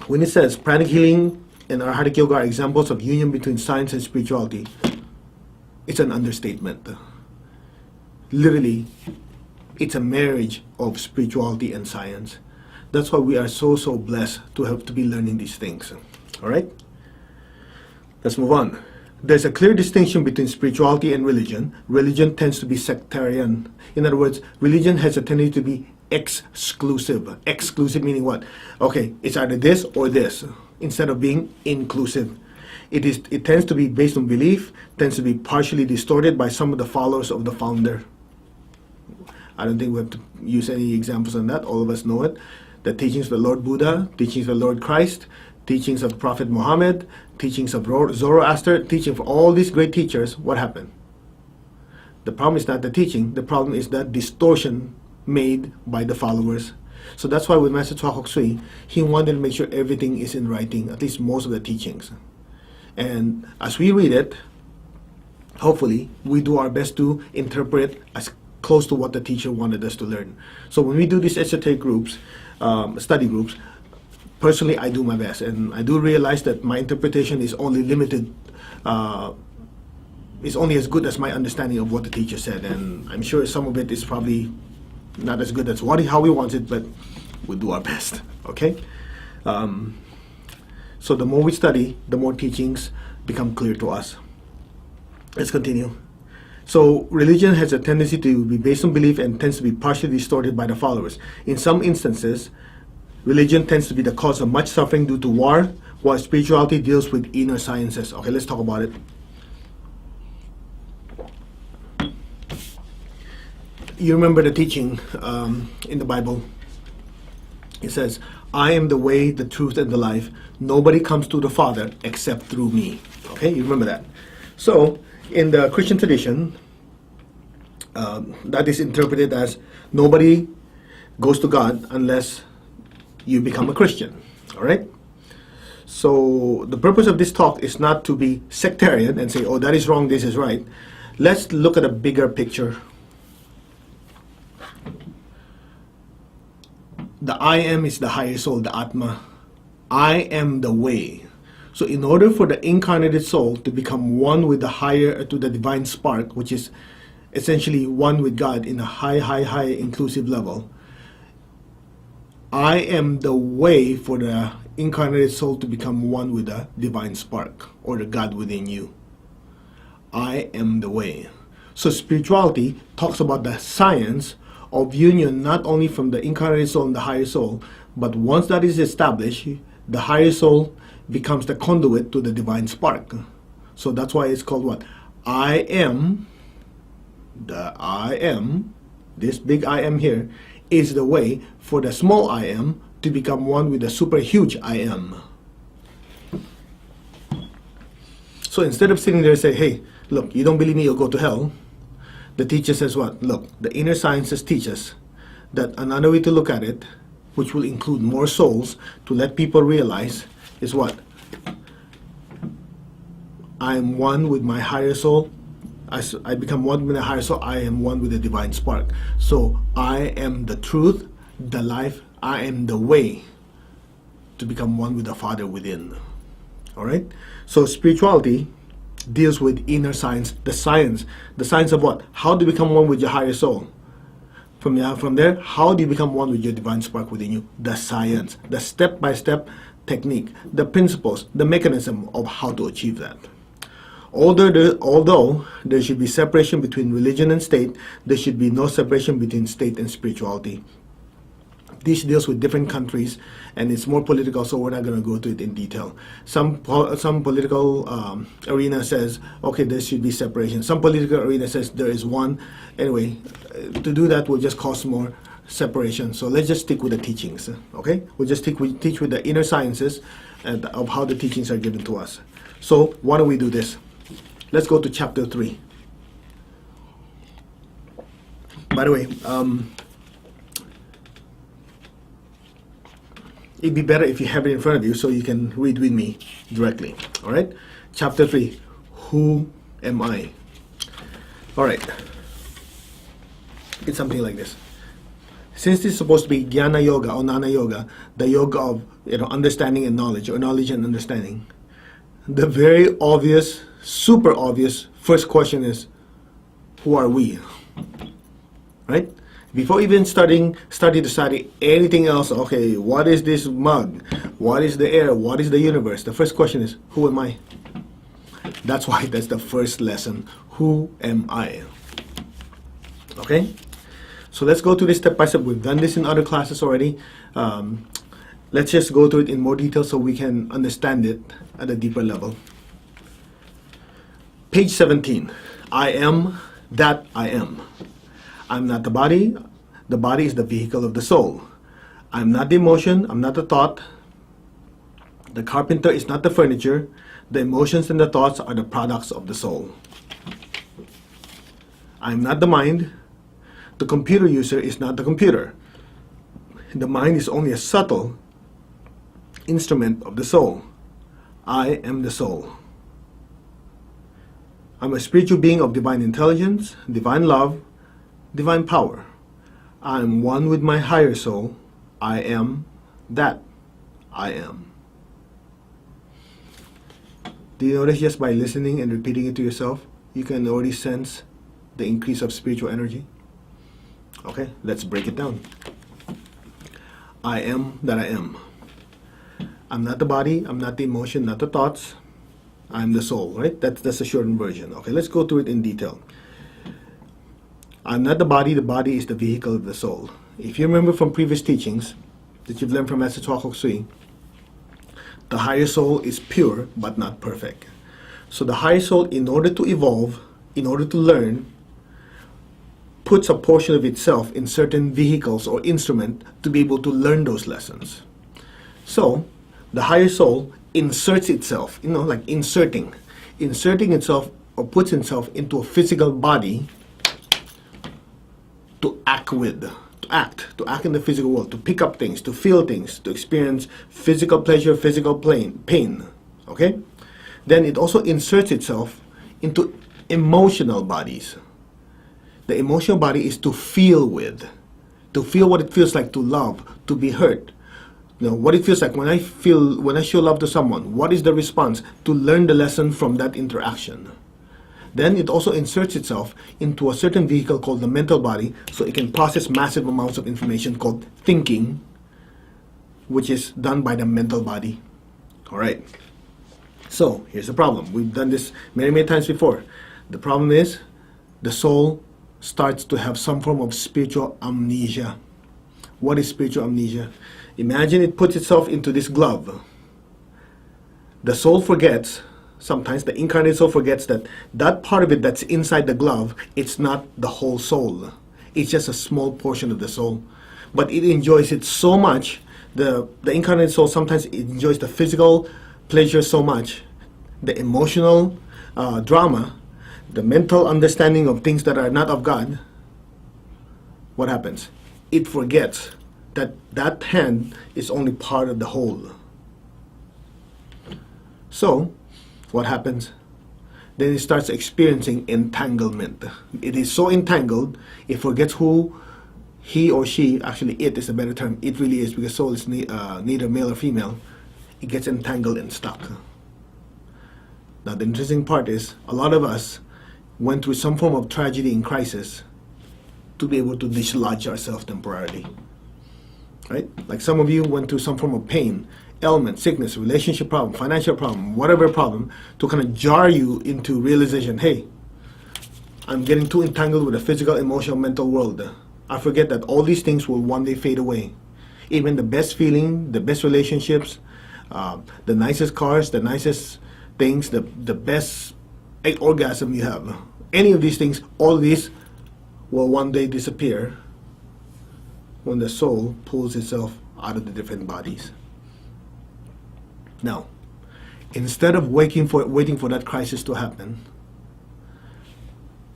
when it says pranic healing and Arhatic Yoga are examples of union between science and spirituality, it's an understatement. Literally, it's a marriage of spirituality and science. That's why we are so blessed to have to be learning these things. All right? Let's move on. There's a clear distinction between spirituality and religion. Religion tends to be sectarian. In other words, religion has a tendency to be exclusive. Exclusive meaning what? Okay, it's either this or this, instead of being inclusive. It tends to be based on belief, tends to be partially distorted by some of the followers of the founder. I don't think we have to use any examples on that. All of us know it. The teachings of the Lord Buddha, teachings of the Lord Christ, teachings of the Prophet Muhammad, teachings of Zoroaster, teaching of all these great teachers. What happened? The problem is not the teaching. The problem is that distortion made by the followers. So that's why with Master Chua Kok Sui, he wanted to make sure everything is in writing, at least most of the teachings. And as we read it, hopefully, we do our best to interpret as close to what the teacher wanted us to learn. So when we do these esoteric groups, study groups, personally, I do my best. And I do realize that my interpretation is only limited, is only as good as my understanding of what the teacher said. And I'm sure some of it is probably not as good as how we want it, but we'll do our best, okay? So the more we study, the more teachings become clear to us. Let's continue. So religion has a tendency to be based on belief and tends to be partially distorted by the followers. In some instances, religion tends to be the cause of much suffering due to war, while spirituality deals with inner sciences. Okay, let's talk about it. You remember the teaching in the Bible. It says, I am the way, the truth, and the life. Nobody comes to the Father except through me. Okay, you remember that. So, in the Christian tradition, that is interpreted as nobody goes to God unless you become a Christian. All right? So, the purpose of this talk is not to be sectarian and say, oh, that is wrong, this is right. Let's look at a bigger picture. The I am is the higher soul, the Atma. I am the way. So in order for the incarnated soul to become one with the higher, to the divine spark, which is essentially one with God in a high inclusive level, I am the way for the incarnated soul to become one with the divine spark, or the God within you. I am the way. So spirituality talks about the science of union, not only from the incarnated soul and the higher soul, but once that is established, the higher soul becomes the conduit to the divine spark. So that's why it's called what? I am, this big I am here, is the way for the small I am to become one with the super huge I am. So instead of sitting there and say, hey, look, you don't believe me, you'll go to hell. The teacher says what? Look, the inner sciences teach us that another way to look at it, which will include more souls, to let people realize is what? I am one with my higher soul. As I become one with the higher soul, I am one with the divine spark. So I am the truth, the life, I am the way to become one with the Father within. All right? So spirituality deals with inner science, the science of what? How do you become one with your higher soul? From there, how do you become one with your divine spark within you? The science, the step-by-step technique, the principles, the mechanism of how to achieve that. Although there should be separation between religion and state, there should be no separation between state and spirituality. This deals with different countries, and it's more political, so we're not going to go to it in detail. Some political arena says, okay, there should be separation. Some political arena says there is one. Anyway, to do that will just cause more separation. So let's just stick with the teachings, okay? We'll just teach with the inner sciences, and of how the teachings are given to us. So why don't we do this? Let's go to chapter 3. By the way, it'd be better if you have it in front of you so you can read with me directly. All right? Chapter 3. Who am I? All right. It's something like this. Since this is supposed to be Jnana Yoga or Nana Yoga, the yoga of understanding and knowledge, or knowledge and understanding, the very obvious, super obvious first question is, who are we? Right? Before even studying anything else, okay, what is this mug? What is the air? What is the universe? The first question is, who am I? That's why that's the first lesson. Who am I? Okay? So let's go through this step by step. We've done this in other classes already. Let's just go through it in more detail so we can understand it at a deeper level. Page 17. I am that I am. I'm not the body. The body is the vehicle of the soul. I'm not the emotion. I'm not the thought. The carpenter is not the furniture. The emotions and the thoughts are the products of the soul. I'm not the mind. The computer user is not the computer. The mind is only a subtle instrument of the soul. I am the soul. I'm a spiritual being of divine intelligence, divine love, divine power. I am one with my higher soul. I am that I am. Do you notice just by listening and repeating it to yourself, you can already sense the increase of spiritual energy? Okay, let's break it down. I am that I am. I'm not the body, I'm not the emotion, not the thoughts. I'm the soul, right? That's the shortened version. Okay, let's go through it in detail. I'm not the body is the vehicle of the soul. If you remember from previous teachings that you've learned from Master Chua Sui, the higher soul is pure but not perfect. So the higher soul, in order to evolve, in order to learn, puts a portion of itself in certain vehicles or instrument to be able to learn those lessons. So the higher soul inserts itself, like inserting itself or puts itself into a physical body to act with, to act in the physical world, to pick up things, to feel things, to experience physical pleasure, physical pain, okay? Then it also inserts itself into emotional bodies. The emotional body is to feel with, to feel what it feels like to love, to be hurt. What it feels like when I show love to someone, what is the response, to learn the lesson from that interaction. Then it also inserts itself into a certain vehicle called the mental body, so it can process massive amounts of information called thinking, which is done by the mental body. All right. So here's the problem. We've done this many, many times before. The problem is the soul starts to have some form of spiritual amnesia. What is spiritual amnesia? Imagine it puts itself into this glove. The soul forgets, sometimes the incarnate soul forgets that part of it that's inside the glove, it's not the whole soul. It's just a small portion of the soul. But it enjoys it so much, the incarnate soul sometimes enjoys the physical pleasure so much, the emotional drama, the mental understanding of things that are not of God. What happens? It forgets that hand is only part of the whole. So, what happens? Then it starts experiencing entanglement. It is so entangled, it forgets who he or she, actually it is a better term, it really is, because soul is neither male or female. It gets entangled and stuck. Now the interesting part is, a lot of us went through some form of tragedy and crisis to be able to dislodge ourselves temporarily. Right? Like some of you went through some form of pain, ailment, sickness, relationship problem, financial problem, whatever problem, to kind of jar you into realization, hey, I'm getting too entangled with the physical, emotional, mental world. I forget that all these things will one day fade away. Even the best feeling, the best relationships, the nicest cars, the nicest things, the best orgasm you have, any of these things, all of these will one day disappear when the soul pulls itself out of the different bodies. Now, instead of waiting for that crisis to happen,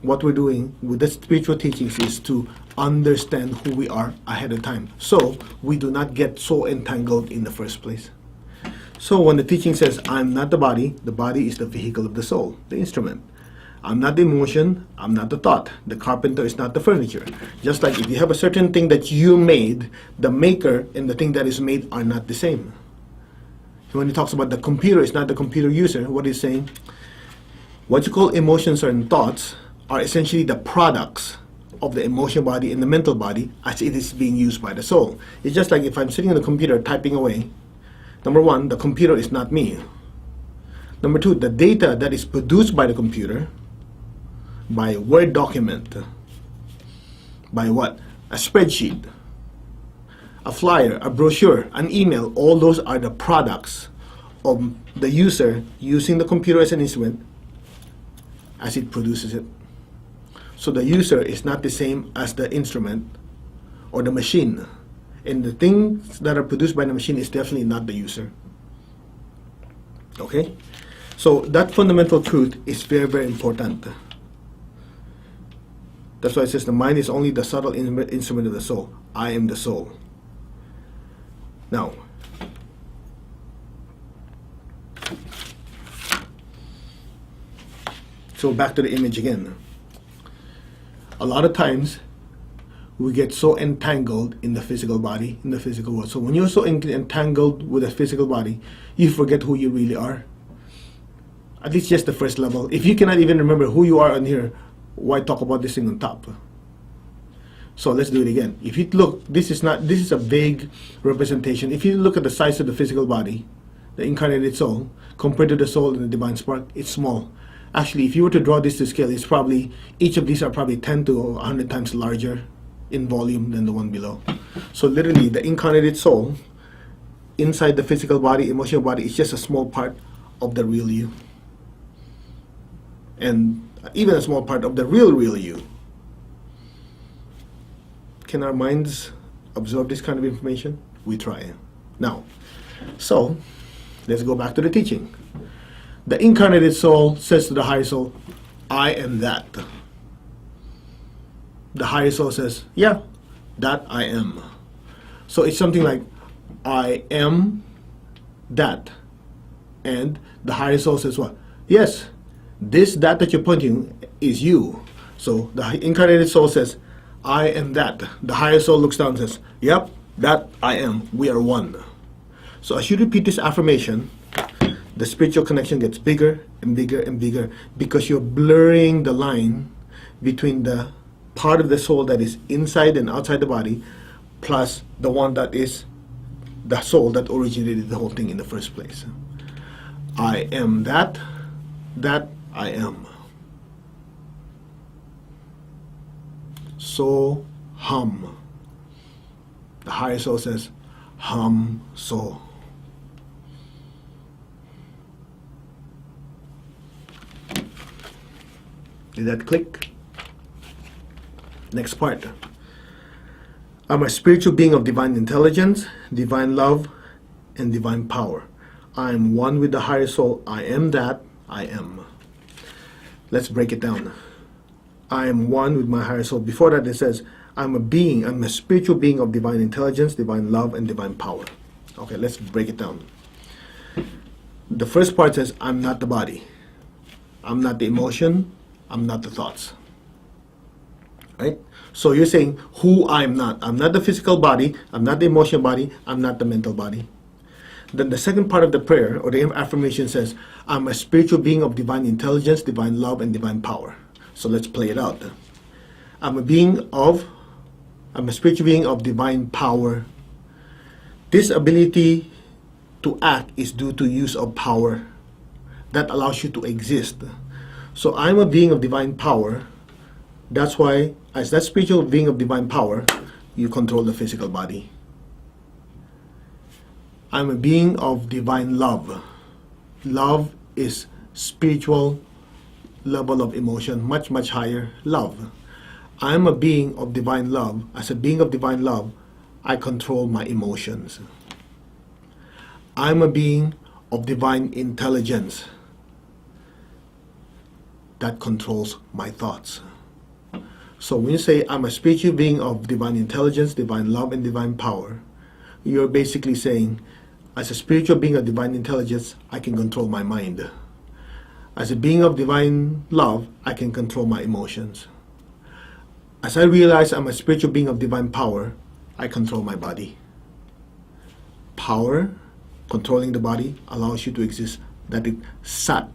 what we're doing with the spiritual teachings is to understand who we are ahead of time, so we do not get so entangled in the first place. So when the teaching says, I'm not the body is the vehicle of the soul, the instrument. I'm not the emotion, I'm not the thought. The carpenter is not the furniture. Just like if you have a certain thing that you made, the maker and the thing that is made are not the same. When he talks about the computer is not the computer user, what he's saying, what you call emotions and thoughts are essentially the products of the emotional body and the mental body as it is being used by the soul. It's just like if I'm sitting on the computer typing away, number one, the computer is not me. Number two, the data that is produced by the computer, by a Word document, by what? A spreadsheet, a flyer, a brochure, an email, all those are the products of the user using the computer as an instrument as it produces it. So the user is not the same as the instrument or the machine. And the things that are produced by the machine is definitely not the user. Okay? So that fundamental truth is very, very important. That's why it says the mind is only the subtle instrument of the soul. I am the soul. Now, so back to the image again. A lot of times, we get so entangled in the physical body, in the physical world. So when you're so entangled with the physical body, you forget who you really are. At least just the first level. If you cannot even remember who you are on here, why talk about this thing on top? So let's do it again. If you look, this is a vague representation. If you look at the size of the physical body, the incarnated soul, compared to the soul and the divine spark, it's small. Actually, if you were to draw this to scale, it's probably, each of these are probably 10 to 100 times larger in volume than the one below. So literally, the incarnated soul, inside the physical body, emotional body, is just a small part of the real you. And even a small part of the real you. Can our minds absorb this kind of information? We try. Now, so let's go back to the teaching. The incarnated soul says to the higher soul, I am that. The higher soul says, yeah, that I am. So it's something like, I am that. And the higher soul says what? Yes, that you're pointing is you. So the incarnated soul says, I am that. The higher soul looks down and says, yep, that I am. We are one. So as you repeat this affirmation, the spiritual connection gets bigger and bigger and bigger, because you're blurring the line between the part of the soul that is inside and outside the body, plus the one that is the soul that originated the whole thing in the first place. I am that I am. So hum. The higher soul says, hum so. Did that click? Next part. I'm a spiritual being of divine intelligence, divine love, and divine power. I am one with the higher soul. I am that I am. Let's break it down. I am one with my higher soul. Before that, it says, I'm a spiritual being of divine intelligence, divine love, and divine power. Okay, let's break it down. The first part says, I'm not the body. I'm not the emotion. I'm not the thoughts. Right? So you're saying who I'm not. I'm not the physical body. I'm not the emotional body. I'm not the mental body. Then the second part of the prayer or the affirmation says, I'm a spiritual being of divine intelligence, divine love, and divine power. So let's play it out. I'm a spiritual being of divine power. This ability to act is due to use of power that allows you to exist. So I'm a being of divine power. That's why, as that spiritual being of divine power, you control the physical body. I'm a being of divine love. Love is spiritual level of emotion, much, much higher love. I'm a being of divine love. As a being of divine love, I control my emotions. I'm a being of divine intelligence that controls my thoughts. So when you say, I'm a spiritual being of divine intelligence, divine love, and divine power, you're basically saying, as a spiritual being of divine intelligence, I can control my mind. As a being of divine love, I can control my emotions. As I realize I'm a spiritual being of divine power, I control my body. Power, controlling the body, allows you to exist. That is sat.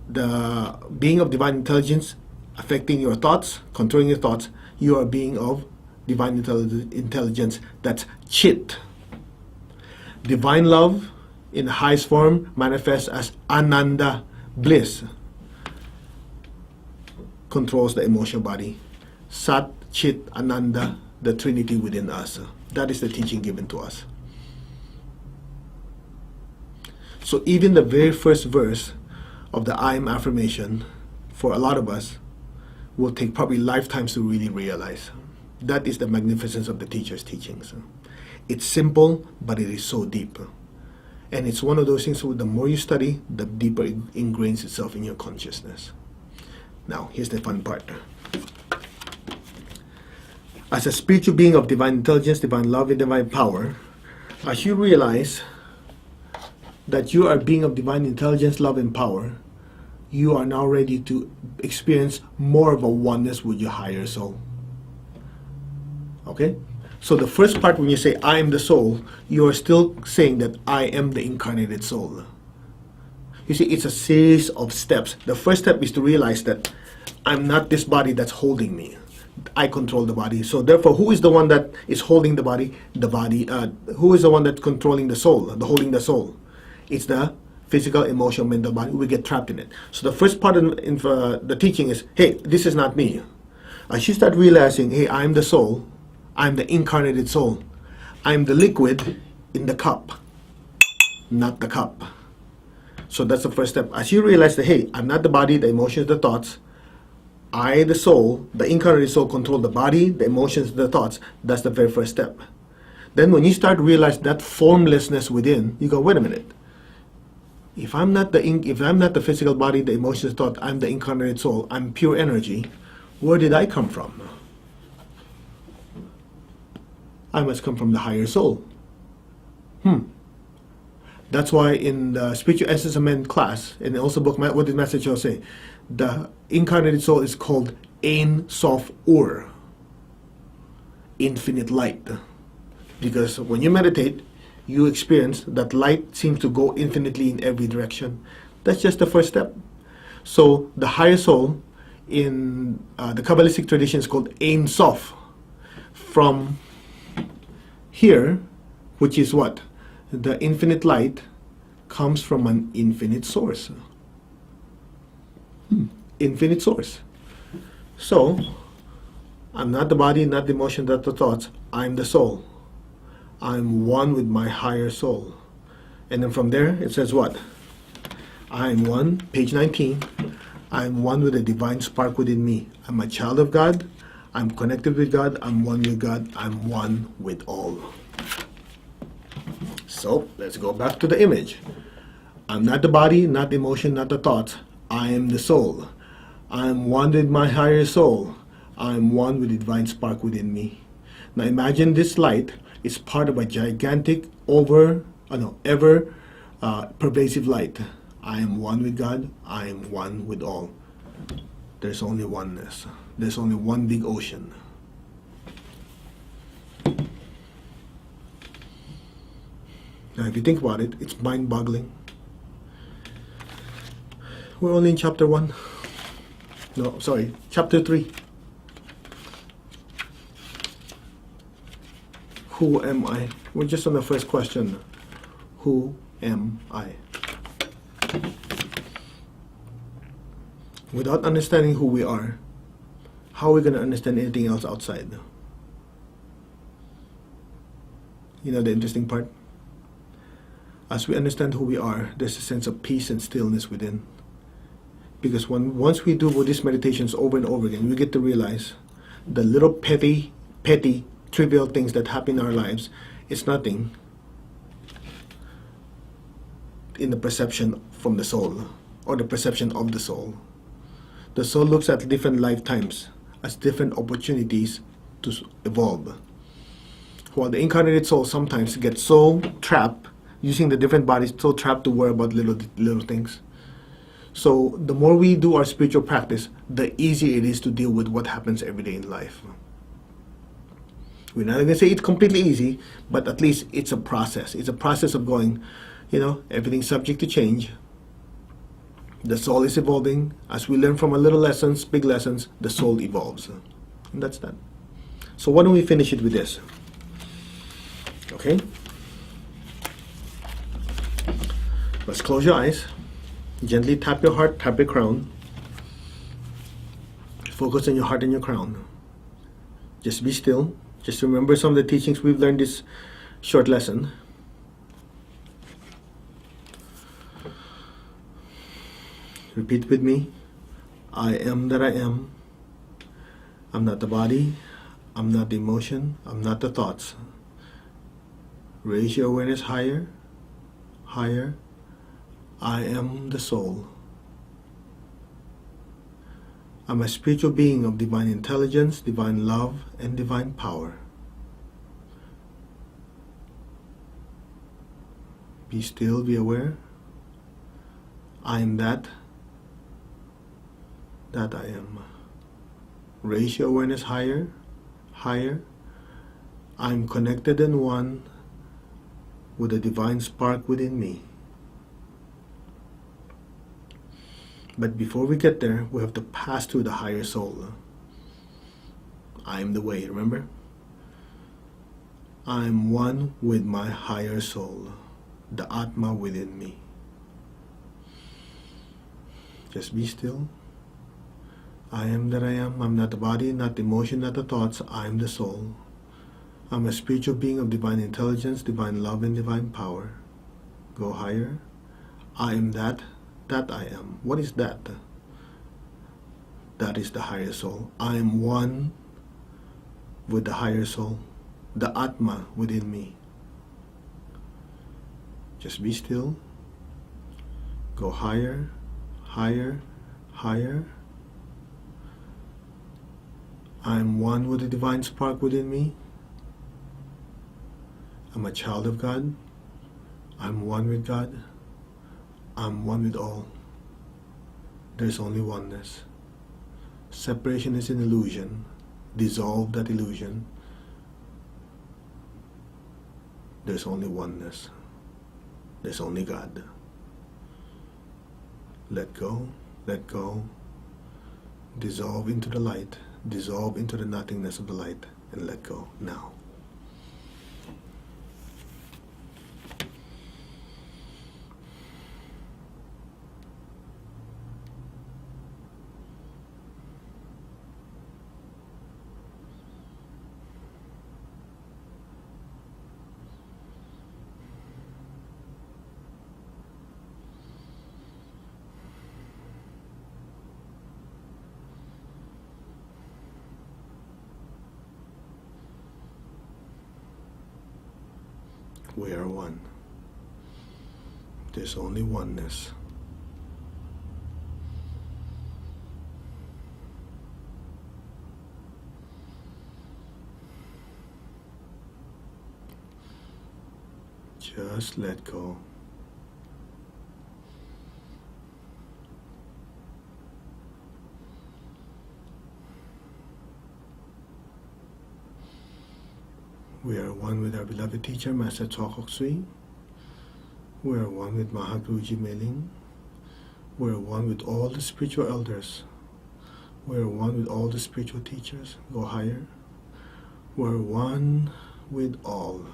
The being of divine intelligence affecting your thoughts, controlling your thoughts, you are a being of divine intelligence. That's chit. Divine love in the highest form manifests as ananda, bliss. Controls the emotional body. Sat, chit, ananda, the trinity within us. That is the teaching given to us. So even the very first verse of the I am affirmation, for a lot of us, will take probably lifetimes to really realize. That is the magnificence of the teacher's teachings. It's simple, but it is so deep. And it's one of those things where the more you study, the deeper it ingrains itself in your consciousness. Now, here's the fun part. As a spiritual being of divine intelligence, divine love, and divine power, as you realize that you are a being of divine intelligence, love, and power, you are now ready to experience more of a oneness with your higher soul. Okay? So the first part, when you say, I am the soul, you are still saying that I am the incarnated soul. You see, it's a series of steps. The first step is to realize that I'm not this body that's holding me. I control the body. So therefore, who is the one that is holding the body? The body. Who is the one that's controlling the soul, holding the soul? It's the physical, emotional, mental body. We get trapped in it. So the first part in the teaching is, hey, this is not me. As you start realizing, hey, I'm the soul. I'm the incarnated soul. I'm the liquid in the cup, not the cup. So that's the first step. As you realize that, hey, I'm not the body, the emotions, the thoughts. I, the soul, the incarnated soul, control the body, the emotions, the thoughts. That's the very first step. Then when you start to realize that formlessness within, you go, wait a minute. If I'm not the physical body, the emotions, the thought, I'm the incarnated soul, I'm pure energy, where did I come from? I must come from the higher soul. That's why in the Spiritual Essence of Men class, and also book, what did Master Cho say? The incarnated soul is called Ein Sof Ur, infinite light. Because when you meditate, you experience that light seems to go infinitely in every direction. That's just the first step. So the higher soul in the Kabbalistic tradition is called Ein Sof. From here, which is what? The infinite light comes from an infinite source. Infinite source. So, I'm not the body, not the emotion, not the thoughts. I'm the soul. I'm one with my higher soul. And then from there, it says what? I'm one, page 19. I'm one with the divine spark within me. I'm a child of God. I'm connected with God. I'm one with God. I'm one with all. So, let's go back to the image. I'm not the body, not the emotion, not the thoughts. I am the soul. I'm one with my higher soul. I'm one with the divine spark within me. Now imagine this light is part of a gigantic, ever pervasive light. I am one with God. I am one with all. There's only oneness. There's only one big ocean. Now if you think about it, it's mind-boggling. We're only in chapter 1. No, sorry, chapter 3. Who am I? We're just on the first question. Who am I? Without understanding who we are, how are we going to understand anything else outside? You know the interesting part? As we understand who we are, there's a sense of peace and stillness within. Because once we do Buddhist meditations over and over again, we get to realize the little petty, trivial things that happen in our lives, it's nothing in the perception from the soul, or the perception of the soul. The soul looks at different lifetimes as different opportunities to evolve. While the incarnated soul sometimes gets so trapped, using the different bodies, so trapped to worry about little things. So the more we do our spiritual practice, the easier it is to deal with what happens every day in life. We're not going to say it's completely easy, but at least it's a process. It's a process of going, everything's subject to change. The soul is evolving. As we learn from our little lessons, big lessons, the soul evolves. And that's that. So why don't we finish it with this? Okay? Let's close your eyes. Gently tap your heart, tap your crown. Focus on your heart and your crown. Just be still. Just remember some of the teachings we've learned this short lesson. Repeat with me. I am that I am. I'm not the body. I'm not the emotion. I'm not the thoughts. Raise your awareness higher, higher. I am the soul. I'm a spiritual being of divine intelligence, divine love, and divine power. Be still, be aware. I am that I am. Raise your awareness higher, higher. I'm connected and one with a divine spark within me. But before we get there, we have to pass through the higher soul. I am the way, remember? I am one with my higher soul, the Atma within me. Just be still. I am that I am. I'm not the body, not the emotion, not the thoughts. I am the soul. I'm a spiritual being of divine intelligence, divine love, and divine power. Go higher. I am that I am. What is that? That is the higher soul. I am one with the higher soul, the Atma within me. Just be still. Go higher, higher, higher. I am one with the divine spark within me. I'm a child of God. I'm one with God. I'm one with all. There's only oneness. Separation is an illusion. Dissolve that illusion. There's only oneness. There's only God. Let go, let go. Dissolve into the light. Dissolve into the nothingness of the light and let go now. We are one. There's only oneness. Just let go. We are one with our beloved teacher, Master Chok Sui. We are one with Mahaguruji Meling. We are one with all the spiritual elders. We are one with all the spiritual teachers. Go higher. We are one with all.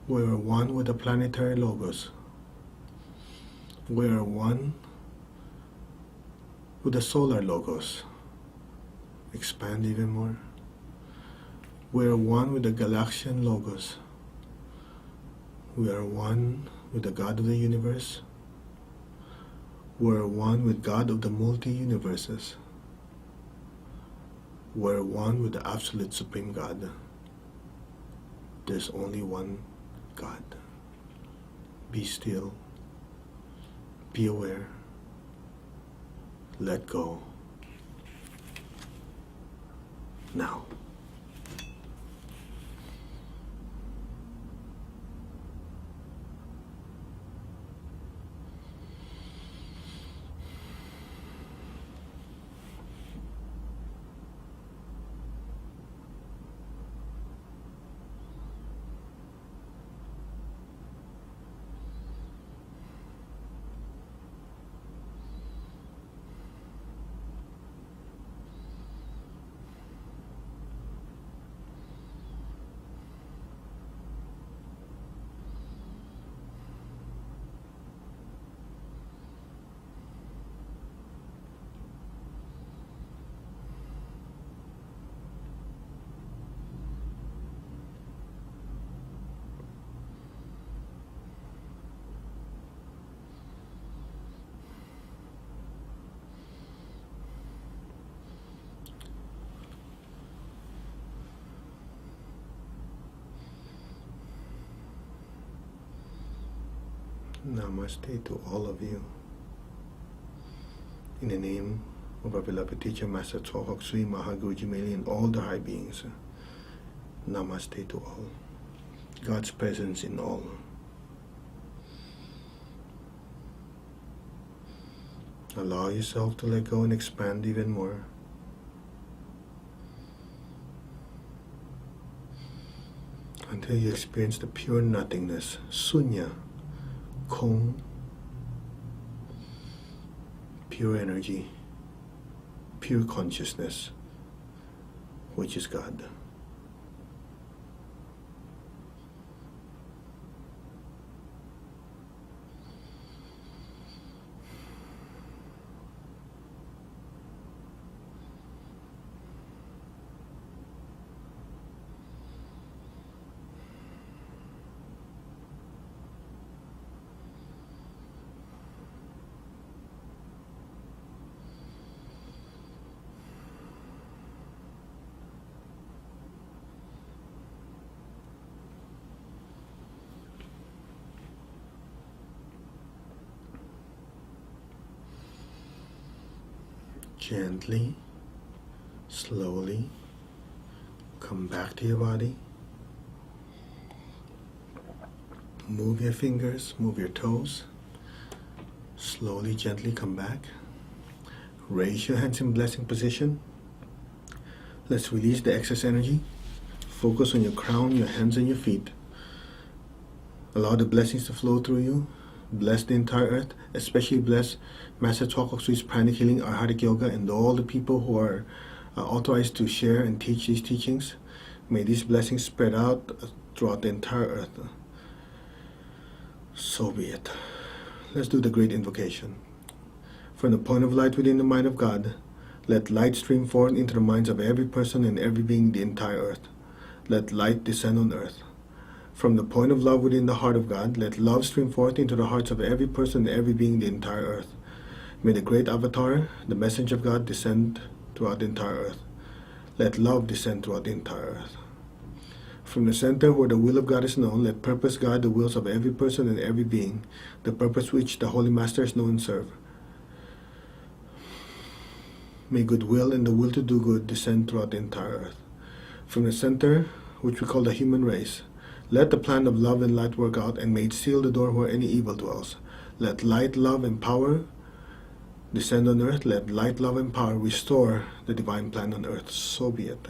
We are one with the planetary logos. We are one with the solar logos. Expand even more. We are one with the Galaxian logos. We are one with the God of the universe. We are one with God of the multi-universes. We are one with the absolute supreme God. There's only one God. Be still, Be aware. Let go. Now. Namaste to all of you. In the name of our beloved teacher, Master Chohok Sri Mahaguruji Meli, and all the high beings, Namaste to all. God's presence in all. Allow yourself to let go and expand even more. Until you experience the pure nothingness, Sunya, Kong, pure energy, pure consciousness, which is God. Gently, slowly, come back to your body. Move your fingers, move your toes. Slowly, gently come back. Raise your hands in blessing position. Let's release the excess energy. Focus on your crown, your hands and your feet. Allow the blessings to flow through you. Bless the entire earth, especially bless Master Chohok Sui's Pranic Healing, Arhatic Yoga, and all the people who are authorized to share and teach these teachings. May these blessings spread out throughout the entire earth. So be it. Let's do the great invocation. From the point of light within the mind of God, let light stream forth into the minds of every person and every being, the entire earth. Let light descend on earth. From the point of love within the heart of God, let love stream forth into the hearts of every person and every being, the entire earth. May the great avatar, the messenger of God, descend throughout the entire earth. Let love descend throughout the entire earth. From the center where the will of God is known, let purpose guide the wills of every person and every being, the purpose which the Holy Masters know and serve. May goodwill and the will to do good descend throughout the entire earth. From the center, which we call the human race, let the plan of love and light work out, and may it seal the door where any evil dwells. Let light, love, and power descend on earth. Let light, love, and power restore the divine plan on earth. So be it.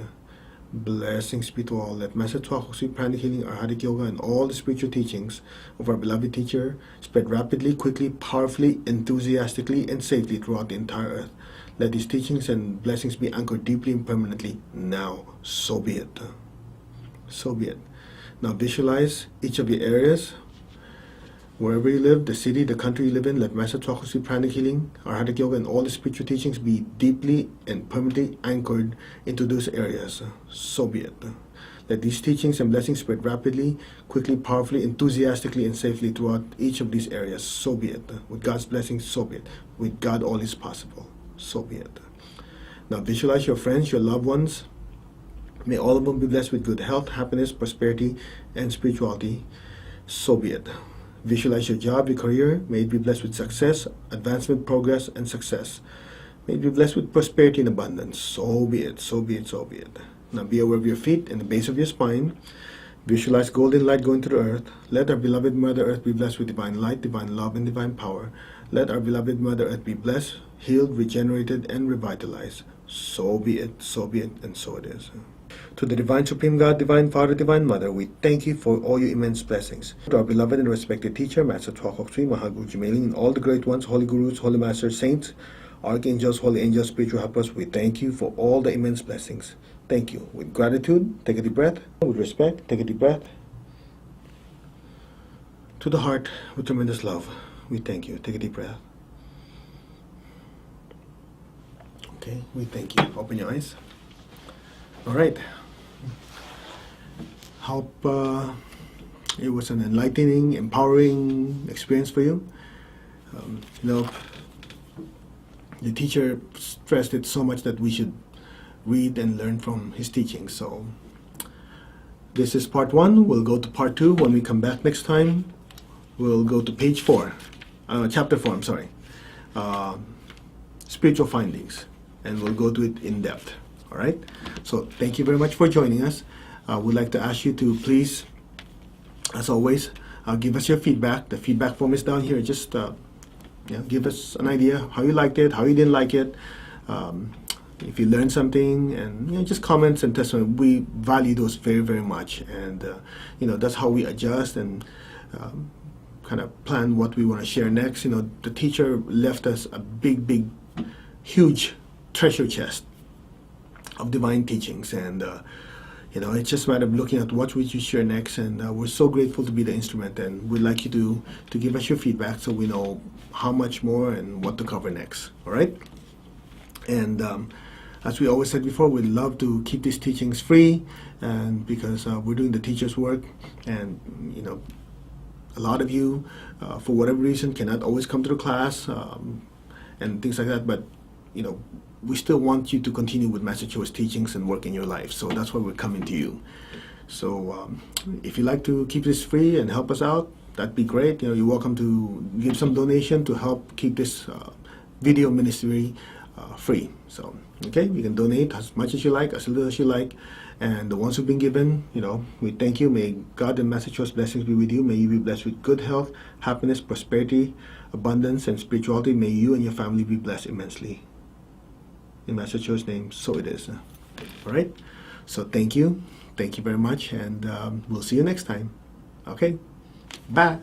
Blessings be to all. Let Master Chohok Sui Pranic Healing, Arhatic Yoga, and all the spiritual teachings of our beloved teacher spread rapidly, quickly, powerfully, enthusiastically, and safely throughout the entire earth. Let these teachings and blessings be anchored deeply and permanently now. So be it. So be it. Now visualize each of your areas, wherever you live, the city, the country you live in. Let Master Chohok Sui Pranic Healing, Arhatic Yoga, and all the spiritual teachings be deeply and permanently anchored into those areas. So be it. Let these teachings and blessings spread rapidly, quickly, powerfully, enthusiastically, and safely throughout each of these areas. So be it. With God's blessings, so be it. With God, all is possible. So be it. Now visualize your friends, your loved ones. May all of them be blessed with good health, happiness, prosperity, and spirituality. So be it. Visualize your job, your career. May it be blessed with success, advancement, progress, and success. May it be blessed with prosperity and abundance. So be it, so be it, so be it. Now be aware of your feet and the base of your spine. Visualize golden light going to the earth. Let our beloved Mother Earth be blessed with divine light, divine love, and divine power. Let our beloved Mother Earth be blessed, healed, regenerated, and revitalized. So be it, and so it is. To the Divine Supreme God, Divine Father, Divine Mother, we thank you for all your immense blessings. To our beloved and respected teacher, Master Tuakok Sri Mahaguru Jimeling, and all the great ones, Holy Gurus, Holy Masters, Saints, Archangels, Holy Angels, Spiritual Helpers, we thank you for all the immense blessings. Thank you. With gratitude, take a deep breath. With respect, take a deep breath. To the heart, with tremendous love, we thank you. Take a deep breath. Okay, we thank you. Open your eyes. All right. Hope it was an enlightening, empowering experience for you. The teacher stressed it so much that we should read and learn from his teachings. So this is part 1. We'll go to part 2 when we come back next time. We'll go to page 4, chapter 4, I'm sorry. Spiritual findings, and we'll go to it in depth. All right. So thank you very much for joining us. We'd like to ask you to please, as always, give us your feedback. The feedback form is down here. Just give us an idea how you liked it, how you didn't like it. If you learned something, and just comments and testimony, we value those very, very much. And that's how we adjust and kind of plan what we want to share next. The teacher left us a big, huge treasure chest of divine teachings, and it's just a matter of looking at what we should share next. And we're so grateful to be the instrument, and we'd like you to give us your feedback so we know how much more and what to cover next. All right. And as we always said before, we'd love to keep these teachings free, and because we're doing the teacher's work, and a lot of you for whatever reason cannot always come to the class and things like that, but we still want you to continue with Master Cho's teachings and work in your life. So that's why we're coming to you. So if you'd like to keep this free and help us out, that'd be great. You're welcome to give some donation to help keep this video ministry free. So, okay, you can donate as much as you like, as little as you like. And the ones who've been given, we thank you. May God and Master Cho's blessings be with you. May you be blessed with good health, happiness, prosperity, abundance, and spirituality. May you and your family be blessed immensely. In Master Cho's name, so it is. All right? So thank you. Thank you very much. And we'll see you next time. Okay? Bye.